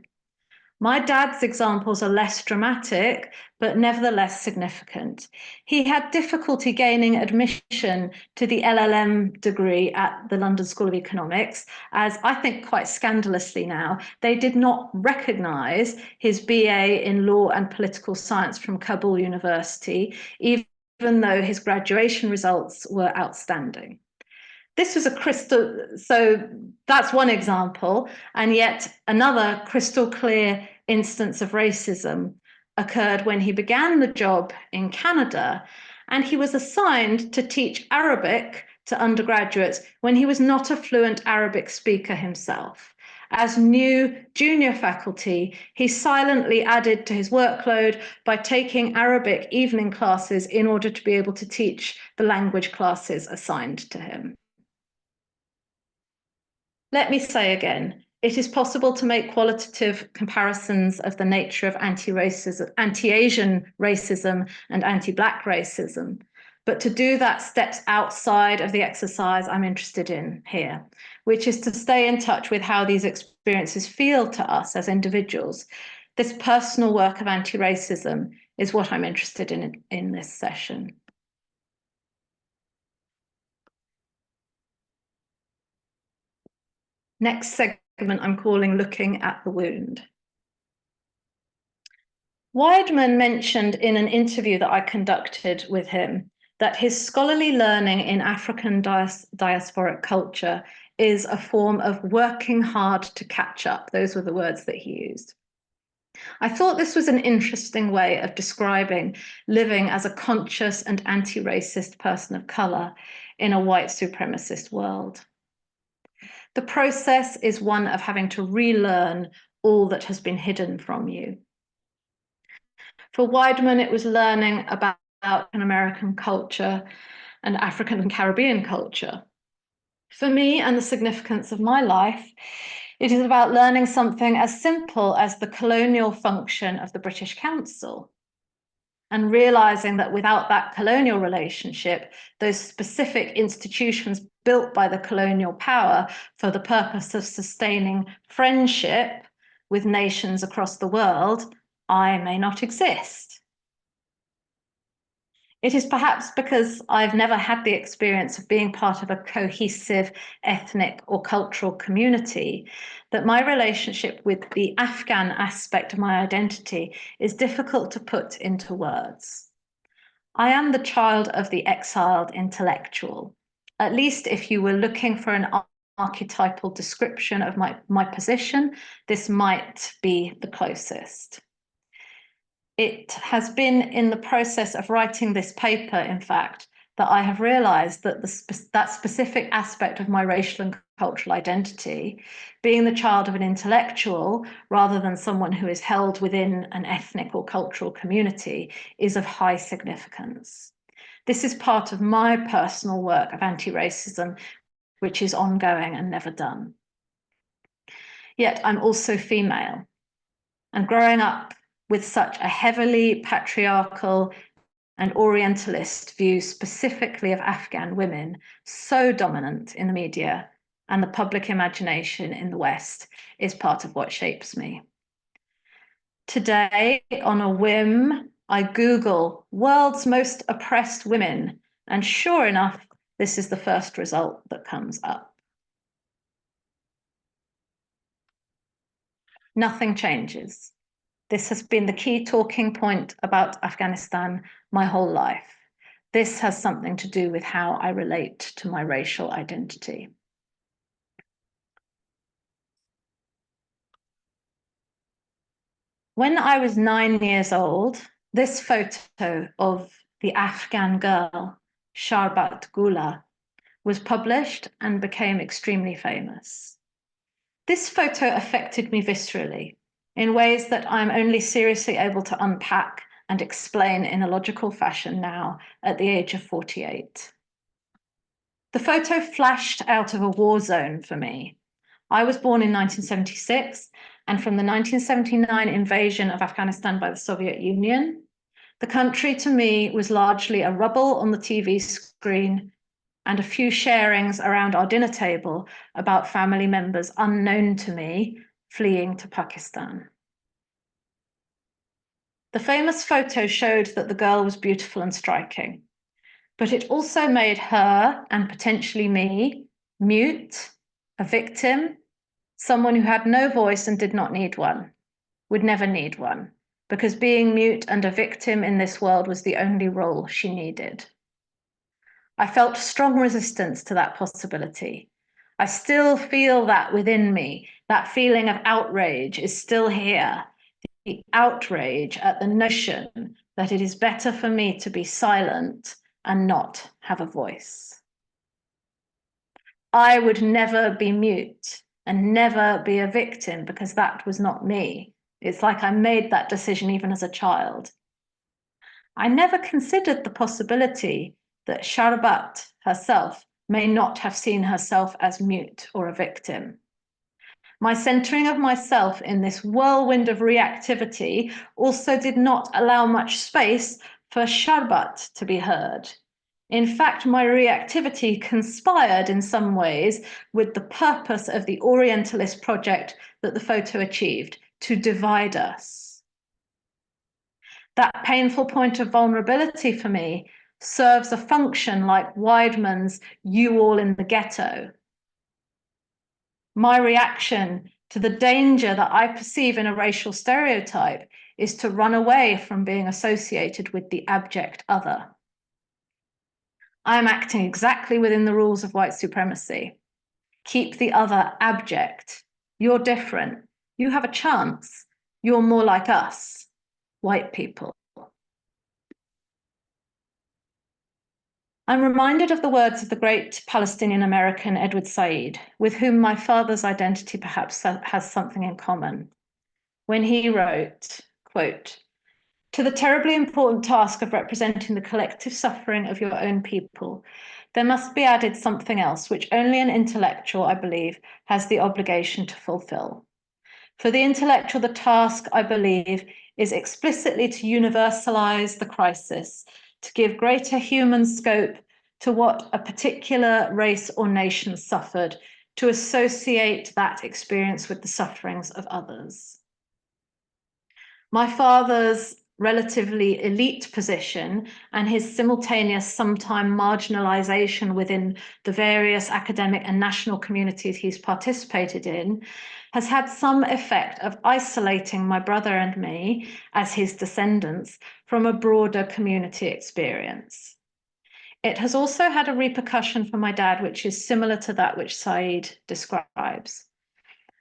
My dad's examples are less dramatic, but nevertheless significant. He had difficulty gaining admission to the LLM degree at the London School of Economics, as I think quite scandalously now, they did not recognise his BA in Law and Political Science from Kabul University, even though his graduation results were outstanding. This was so that's one example, and yet another crystal clear instance of racism occurred when he began the job in Canada, and he was assigned to teach Arabic to undergraduates when he was not a fluent Arabic speaker himself. As new junior faculty, he silently added to his workload by taking Arabic evening classes in order to be able to teach the language classes assigned to him. Let me say again, it is possible to make qualitative comparisons of the nature of anti-Asian racism and anti-Black racism, but to do that steps outside of the exercise I'm interested in here, which is to stay in touch with how these experiences feel to us as individuals. This personal work of anti-racism is what I'm interested in this session. Next segment I'm calling Looking at the Wound. Wideman mentioned in an interview that I conducted with him that his scholarly learning in African diasporic culture is a form of working hard to catch up. Those were the words that he used. I thought this was an interesting way of describing living as a conscious and anti-racist person of colour in a white supremacist world. The process is one of having to relearn all that has been hidden from you. For Wideman, it was learning about American culture and African and Caribbean culture. For me and the significance of my life, it is about learning something as simple as the colonial function of the British Council, and realizing that without that colonial relationship, those specific institutions built by the colonial power for the purpose of sustaining friendship with nations across the world, I may not exist. It is perhaps because I've never had the experience of being part of a cohesive ethnic or cultural community that my relationship with the Afghan aspect of my identity is difficult to put into words. I am the child of the exiled intellectual. At least if you were looking for an archetypal description of my position, this might be the closest. It has been in the process of writing this paper, in fact, that I have realized that that specific aspect of my racial and cultural identity, being the child of an intellectual rather than someone who is held within an ethnic or cultural community, is of high significance. This is part of my personal work of anti-racism, which is ongoing and never done. Yet I'm also female. And growing up with such a heavily patriarchal and Orientalist view specifically of Afghan women so dominant in the media and the public imagination in the West is part of what shapes me. Today, on a whim, I Google world's most oppressed women, and sure enough, this is the first result that comes up. Nothing changes. This has been the key talking point about Afghanistan my whole life. This has something to do with how I relate to my racial identity. When I was 9 years old, this photo of the Afghan girl, Sharbat Gula, was published and became extremely famous. This photo affected me viscerally in ways that I'm only seriously able to unpack and explain in a logical fashion now at the age of 48. The photo flashed out of a war zone for me. I was born in 1976, and from the 1979 invasion of Afghanistan by the Soviet Union, the country to me was largely a rubble on the TV screen and a few sharings around our dinner table about family members unknown to me fleeing to Pakistan. The famous photo showed that the girl was beautiful and striking, but it also made her, and potentially me, mute, a victim, someone who had no voice and did not need one, would never need one, because being mute and a victim in this world was the only role she needed. I felt strong resistance to that possibility. I still feel that within me. That feeling of outrage is still here. The outrage at the notion that it is better for me to be silent and not have a voice. I would never be mute and never be a victim because that was not me. It's like I made that decision even as a child. I never considered the possibility that Sharbat herself may not have seen herself as mute or a victim. My centering of myself in this whirlwind of reactivity also did not allow much space for Sharbat to be heard. In fact, my reactivity conspired in some ways with the purpose of the Orientalist project that the photo achieved, to divide us. That painful point of vulnerability for me serves a function like Wideman's "you all in the ghetto." My reaction to the danger that I perceive in a racial stereotype is to run away from being associated with the abject other. I am acting exactly within the rules of white supremacy. Keep the other abject. You're different. You have a chance. You're more like us, white people. I'm reminded of the words of the great Palestinian American Edward Said, with whom my father's identity perhaps has something in common, when he wrote, quote, "To the terribly important task of representing the collective suffering of your own people, there must be added something else which only an intellectual, I believe, has the obligation to fulfill. For the intellectual, the task, I believe, is explicitly to universalize the crisis, to give greater human scope to what a particular race or nation suffered, to associate that experience with the sufferings of others." My father's relatively elite position and his simultaneous sometime marginalization within the various academic and national communities he's participated in has had some effect of isolating my brother and me, as his descendants, from a broader community experience. It has also had a repercussion for my dad, which is similar to that which Said describes.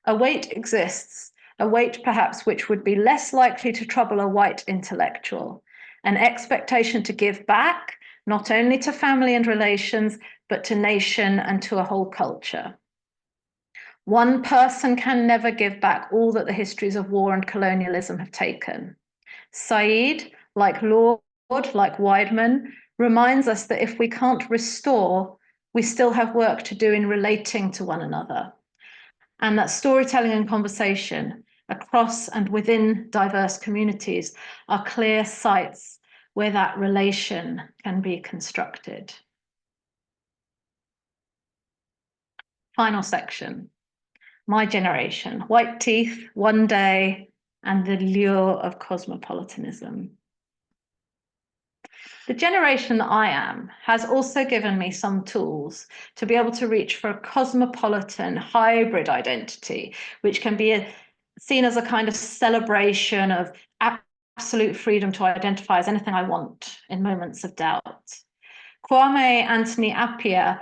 A weight exists, a weight perhaps which would be less likely to trouble a white intellectual, an expectation to give back, not only to family and relations, but to nation and to a whole culture. One person can never give back all that the histories of war and colonialism have taken. Said, like Lord, like Wideman, reminds us that if we can't restore, we still have work to do in relating to one another. And that storytelling and conversation, across and within diverse communities are clear sites where that relation can be constructed. Final section. My generation, white teeth, one day, and the lure of cosmopolitanism. The generation that I am has also given me some tools to be able to reach for a cosmopolitan hybrid identity, which can be seen as a kind of celebration of absolute freedom to identify as anything I want in moments of doubt. Kwame Anthony Appiah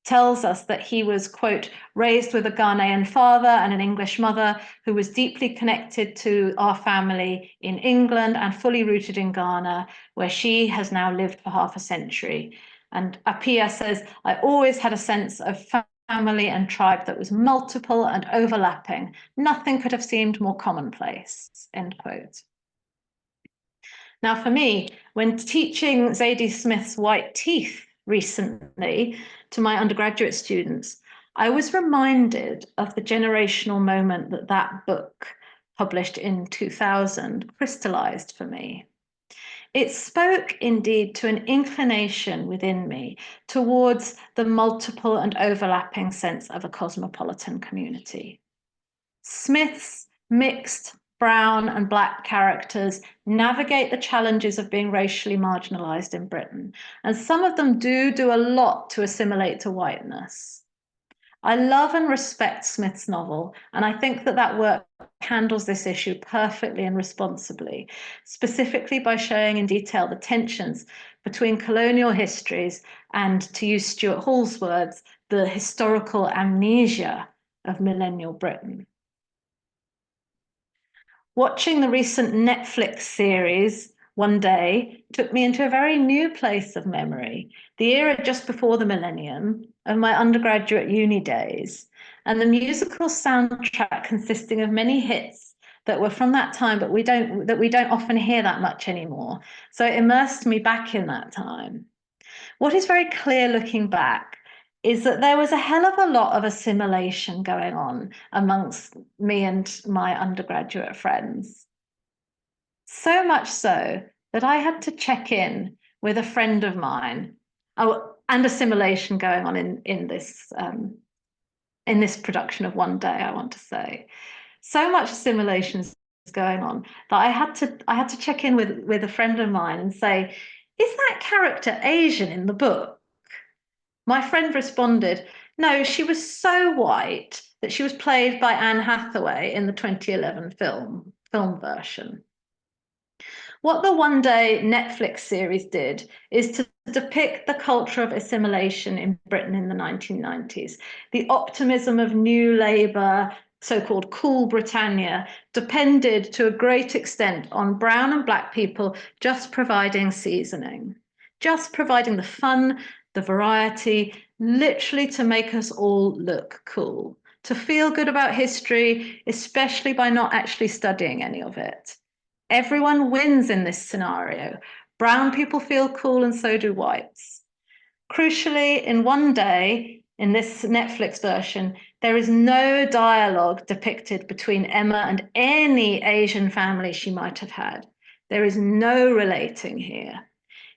tells us that he was, quote, raised with a Ghanaian father and an English mother who was deeply connected to our family in England and fully rooted in Ghana, where she has now lived for half a century. And Appiah says, I always had a sense of family and tribe that was multiple and overlapping. Nothing could have seemed more commonplace, end quote. Now, for me, when teaching Zadie Smith's White Teeth recently to my undergraduate students, I was reminded of the generational moment that that book, published in 2000, crystallized for me. It spoke indeed to an inclination within me towards the multiple and overlapping sense of a cosmopolitan community. Smith's mixed brown and black characters navigate the challenges of being racially marginalized in Britain, and some of them do a lot to assimilate to whiteness. I love and respect Smith's novel, and I think that that work handles this issue perfectly and responsibly, specifically by showing in detail the tensions between colonial histories and, to use Stuart Hall's words, the historical amnesia of millennial Britain. Watching the recent Netflix series, One Day, took me into a very new place of memory, the era just before the millennium, of my undergraduate uni days, and the musical soundtrack consisting of many hits that were from that time, but we don't often hear that much anymore. So it immersed me back in that time. What is very clear looking back is that there was a hell of a lot of assimilation going on amongst me and my undergraduate friends. So much so that I had to check in with a friend of mine, and assimilation going on in this production of One Day, I want to say. So much assimilation is going on that I had to check in with a friend of mine and say, is that character Asian in the book? My friend responded, no, she was so white that she was played by Anne Hathaway in the 2011 film version. What the One Day Netflix series did is to depict the culture of assimilation in Britain in the 1990s. The optimism of New Labour, so-called cool Britannia, depended to a great extent on brown and black people just providing seasoning, just providing the fun, the variety, literally to make us all look cool, to feel good about history, especially by not actually studying any of it. Everyone wins in this scenario. Brown people feel cool and so do whites. Crucially, in One Day, in this Netflix version, there is no dialogue depicted between Emma and any Asian family she might have had. There is no relating here.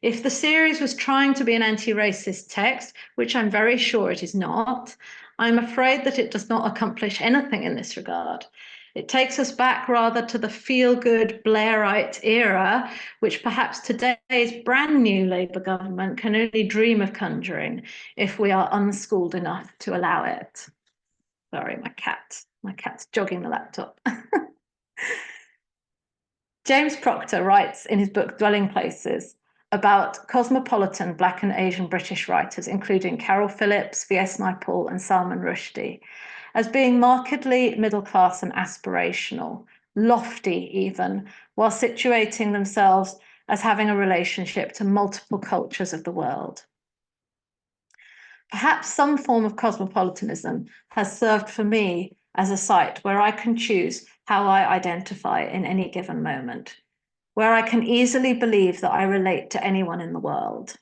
If the series was trying to be an anti-racist text, which I'm very sure it is not, I'm afraid that it does not accomplish anything in this regard. It takes us back rather to the feel-good Blairite era, which perhaps today's brand new Labour government can only dream of conjuring if we are unschooled enough to allow it. Sorry, my cat's jogging the laptop. James Proctor writes in his book Dwelling Places about cosmopolitan Black and Asian British writers, including Carol Phillips, V.S. Naipaul, and Salman Rushdie, as being markedly middle class and aspirational, lofty even, while situating themselves as having a relationship to multiple cultures of the world. Perhaps some form of cosmopolitanism has served for me as a site where I can choose how I identify in any given moment, where I can easily believe that I relate to anyone in the world.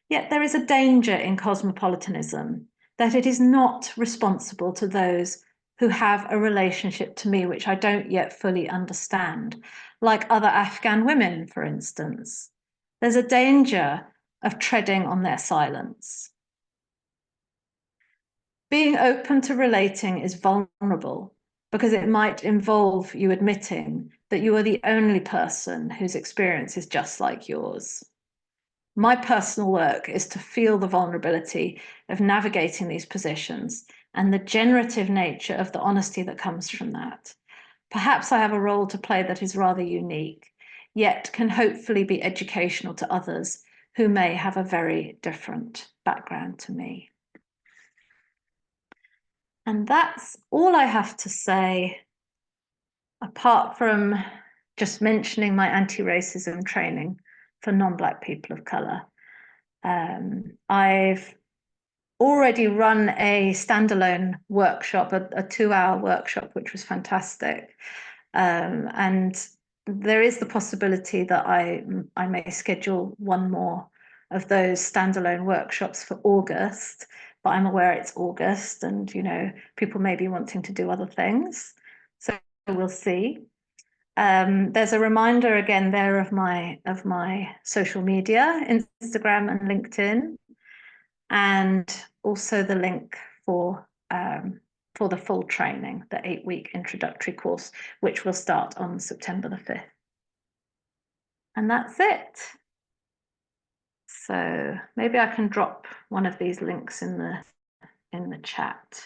Yet there is a danger in cosmopolitanism, that it is not responsible to those who have a relationship to me which I don't yet fully understand, like other Afghan women, for instance. There's a danger of treading on their silence. Being open to relating is vulnerable because it might involve you admitting that you are the only person whose experience is just like yours. My personal work is to feel the vulnerability of navigating these positions and the generative nature of the honesty that comes from that. Perhaps I have a role to play that is rather unique, yet can hopefully be educational to others who may have a very different background to me. And that's all I have to say, apart from just mentioning my anti-racism training for non-Black people of colour. I've already run a standalone workshop, a 2-hour workshop, which was fantastic. And there is the possibility that I may schedule one more of those standalone workshops for August, but I'm aware it's August and, you know, people may be wanting to do other things. So we'll see. There's a reminder again there of my social media, Instagram and LinkedIn, and also the link for the full training, the 8-week introductory course, which will start on September the 5th. And that's it. So maybe I can drop one of these links in the chat.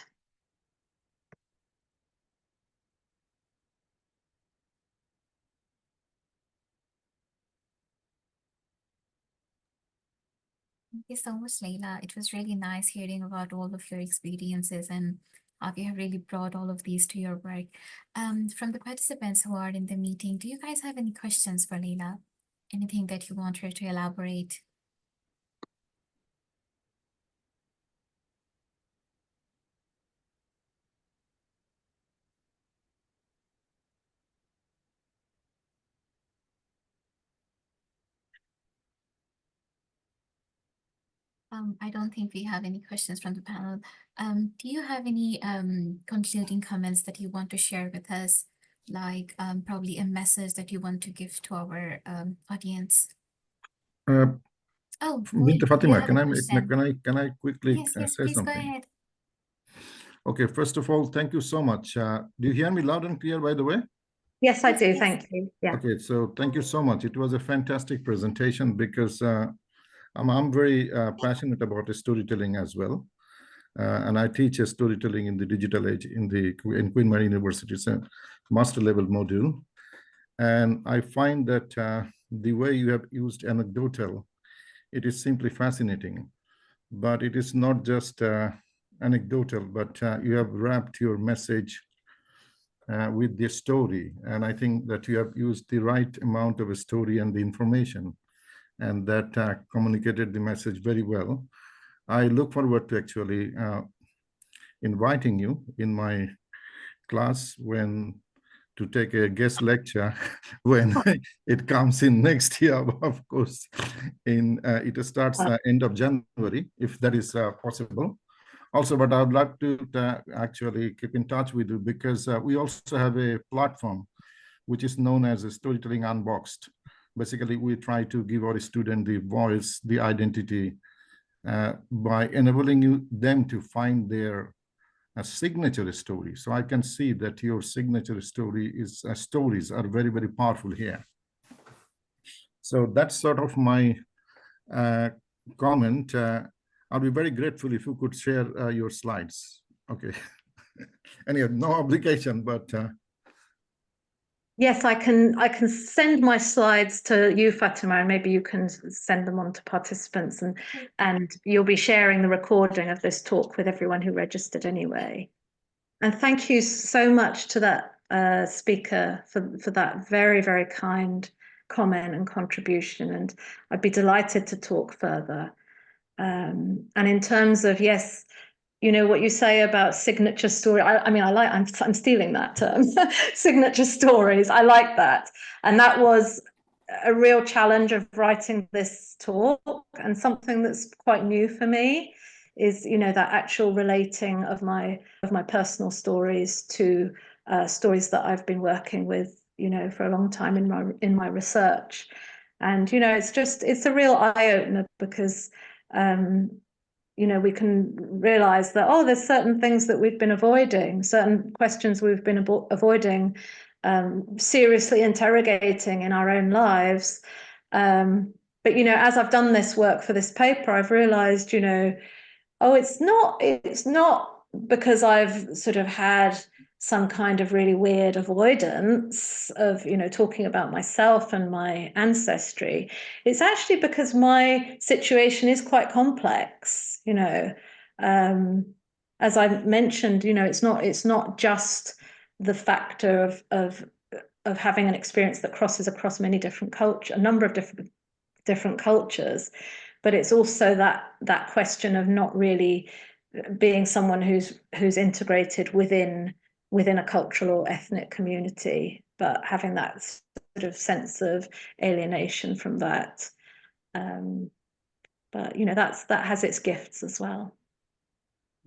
Thank you so much, Leila. It was really nice hearing about all of your experiences and how you have really brought all of these to your work. From the participants who are in the meeting, do you guys have any questions for Leila? Anything that you want her to elaborate? I don't think we have any questions from the panel. Do you have any concluding comments that you want to share with us, like probably a message that you want to give to our audience? Oh, Binta you Fatima, have a question. can I quickly Yes, say please go something? ahead. Okay, first of all, thank you so much. Do you hear me loud and clear, by the way? Yes, I do. Yes. Thank you. Yeah. Okay, so thank you so much. It was a fantastic presentation because I'm very passionate about storytelling as well. And I teach storytelling in the digital age in Queen Mary University. It's a master level module. And I find that the way you have used anecdotal, it is simply fascinating. But it is not just anecdotal, but you have wrapped your message with the story. And I think that you have used the right amount of a story and the information, and that communicated the message very well. I look forward to actually inviting you in my class to take a guest lecture when it comes in next year, of course. It starts end of January, if that is possible. Also, but I would like to actually keep in touch with you because we also have a platform which is known as Storytelling Unboxed. Basically, we try to give our student the voice, the identity, by enabling them to find their signature story. So I can see that your signature story is stories are very, very powerful here. So that's sort of my comment. I'll be very grateful if you could share your slides. Okay. Anyway, no obligation, but Yes, I can send my slides to you, Fatima, and maybe you can send them on to participants, and you'll be sharing the recording of this talk with everyone who registered anyway. And thank you so much to that speaker for that very, very kind comment and contribution. And I'd be delighted to talk further. And in terms of, yes, you know what you say about signature story. I'm stealing that term, signature stories. I like that. And that was a real challenge of writing this talk and something that's quite new for me you know, that actual relating of my personal stories to stories that I've been working with, you know, for a long time in my research. And, you know, it's a real eye-opener, because you know, we can realize that, oh, there's certain things that we've been avoiding, certain questions we've been avoiding, seriously interrogating in our own lives. But, you know, as I've done this work for this paper, I've realized, you know, oh, it's not because I've sort of had some kind of really weird avoidance of, you know, talking about myself and my ancestry. It's actually because my situation is quite complex, you know. As I mentioned, you know, it's not just the factor of having an experience that crosses across many different cultures, a number of different cultures, but it's also that question of not really being someone who's integrated within a cultural or ethnic community, but having that sort of sense of alienation from that. But, you know, that has its gifts as well.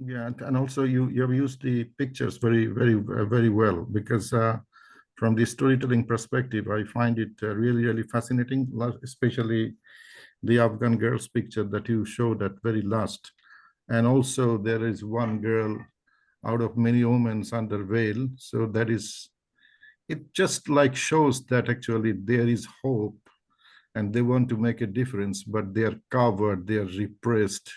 Yeah, and also you have used the pictures very well, because from the storytelling perspective, I find it really fascinating, especially the Afghan girl's picture that you showed at very last. And also there is one girl out of many women under veil. So that is, it just like shows that actually there is hope and they want to make a difference, but they are covered, they are repressed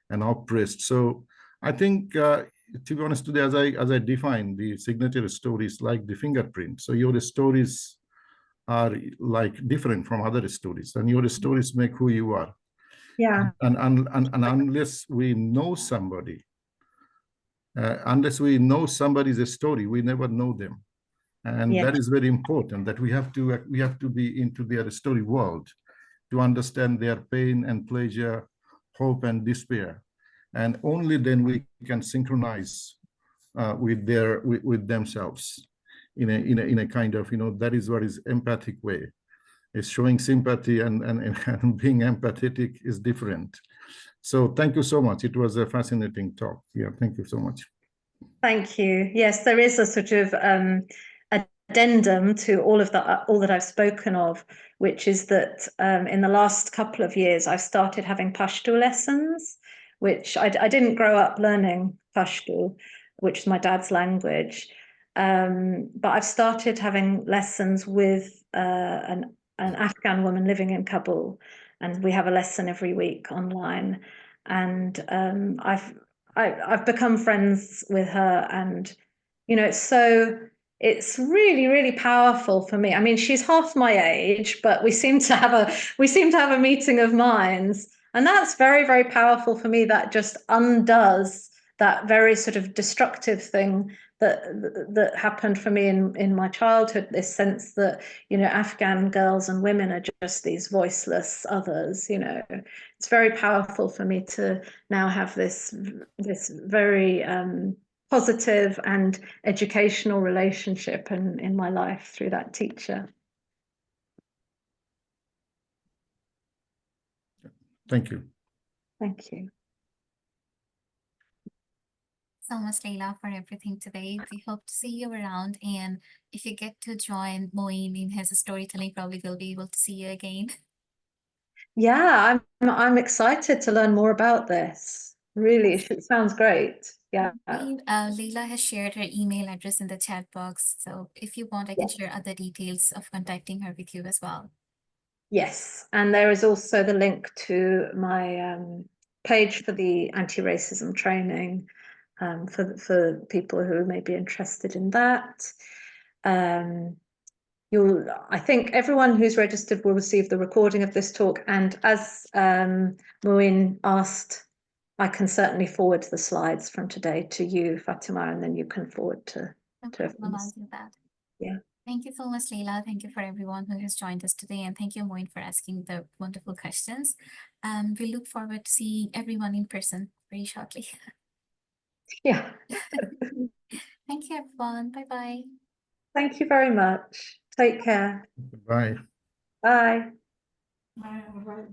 and oppressed. So I think, to be honest, today, as I define the signature stories like the fingerprint. So your stories are like different from other stories, and your stories make who you are. Yeah. And unless we know somebody, somebody's story, we never know them. And Yeah. that is very important, that we have to be into their story world to understand their pain and pleasure, hope and despair. And only then we can synchronize with themselves in a kind of, you know, that is what is empathic way. Is showing sympathy and being empathetic is different. So thank you so much. It was a fascinating talk. Yeah, thank you so much. Thank you. Yes, there is a sort of addendum to all that I've spoken of, which is that in the last couple of years, I've started having Pashto lessons, which I didn't grow up learning Pashto, which is my dad's language. But I've started having lessons with an Afghan woman living in Kabul, and we have a lesson every week online. And I've become friends with her, and you know, it's really powerful for me. I mean, she's half my age, but we seem to have a meeting of minds, and that's very powerful for me. That just undoes that very sort of destructive thing that happened for me in my childhood. This sense that, you know, Afghan girls and women are just these voiceless others. You know, it's very powerful for me to now have this very positive and educational relationship in my life through that teacher. Thank you. Thank you. So much, Leila, for everything today. We hope to see you around, and if you get to join Moeen in his storytelling, probably we'll be able to see you again. Yeah, I'm excited to learn more about this. Really, it sounds great. Yeah. Leila has shared her email address in the chat box, so if you want, I can share other details of contacting her with you as well. Yes, and there is also the link to my page for the anti-racism training for people who may be interested in that. I think everyone who's registered will receive the recording of this talk, and as Moeen asked, I can certainly forward the slides from today to you, Fatima, and then you can forward to problem, I'll do that. Yeah. Thank you so much, Leila. Thank you for everyone who has joined us today, and thank you, Moeen, for asking the wonderful questions. We look forward to seeing everyone in person very shortly. Yeah. Thank you, everyone. Bye-bye. Thank you very much. Take care. Bye. Bye. Bye.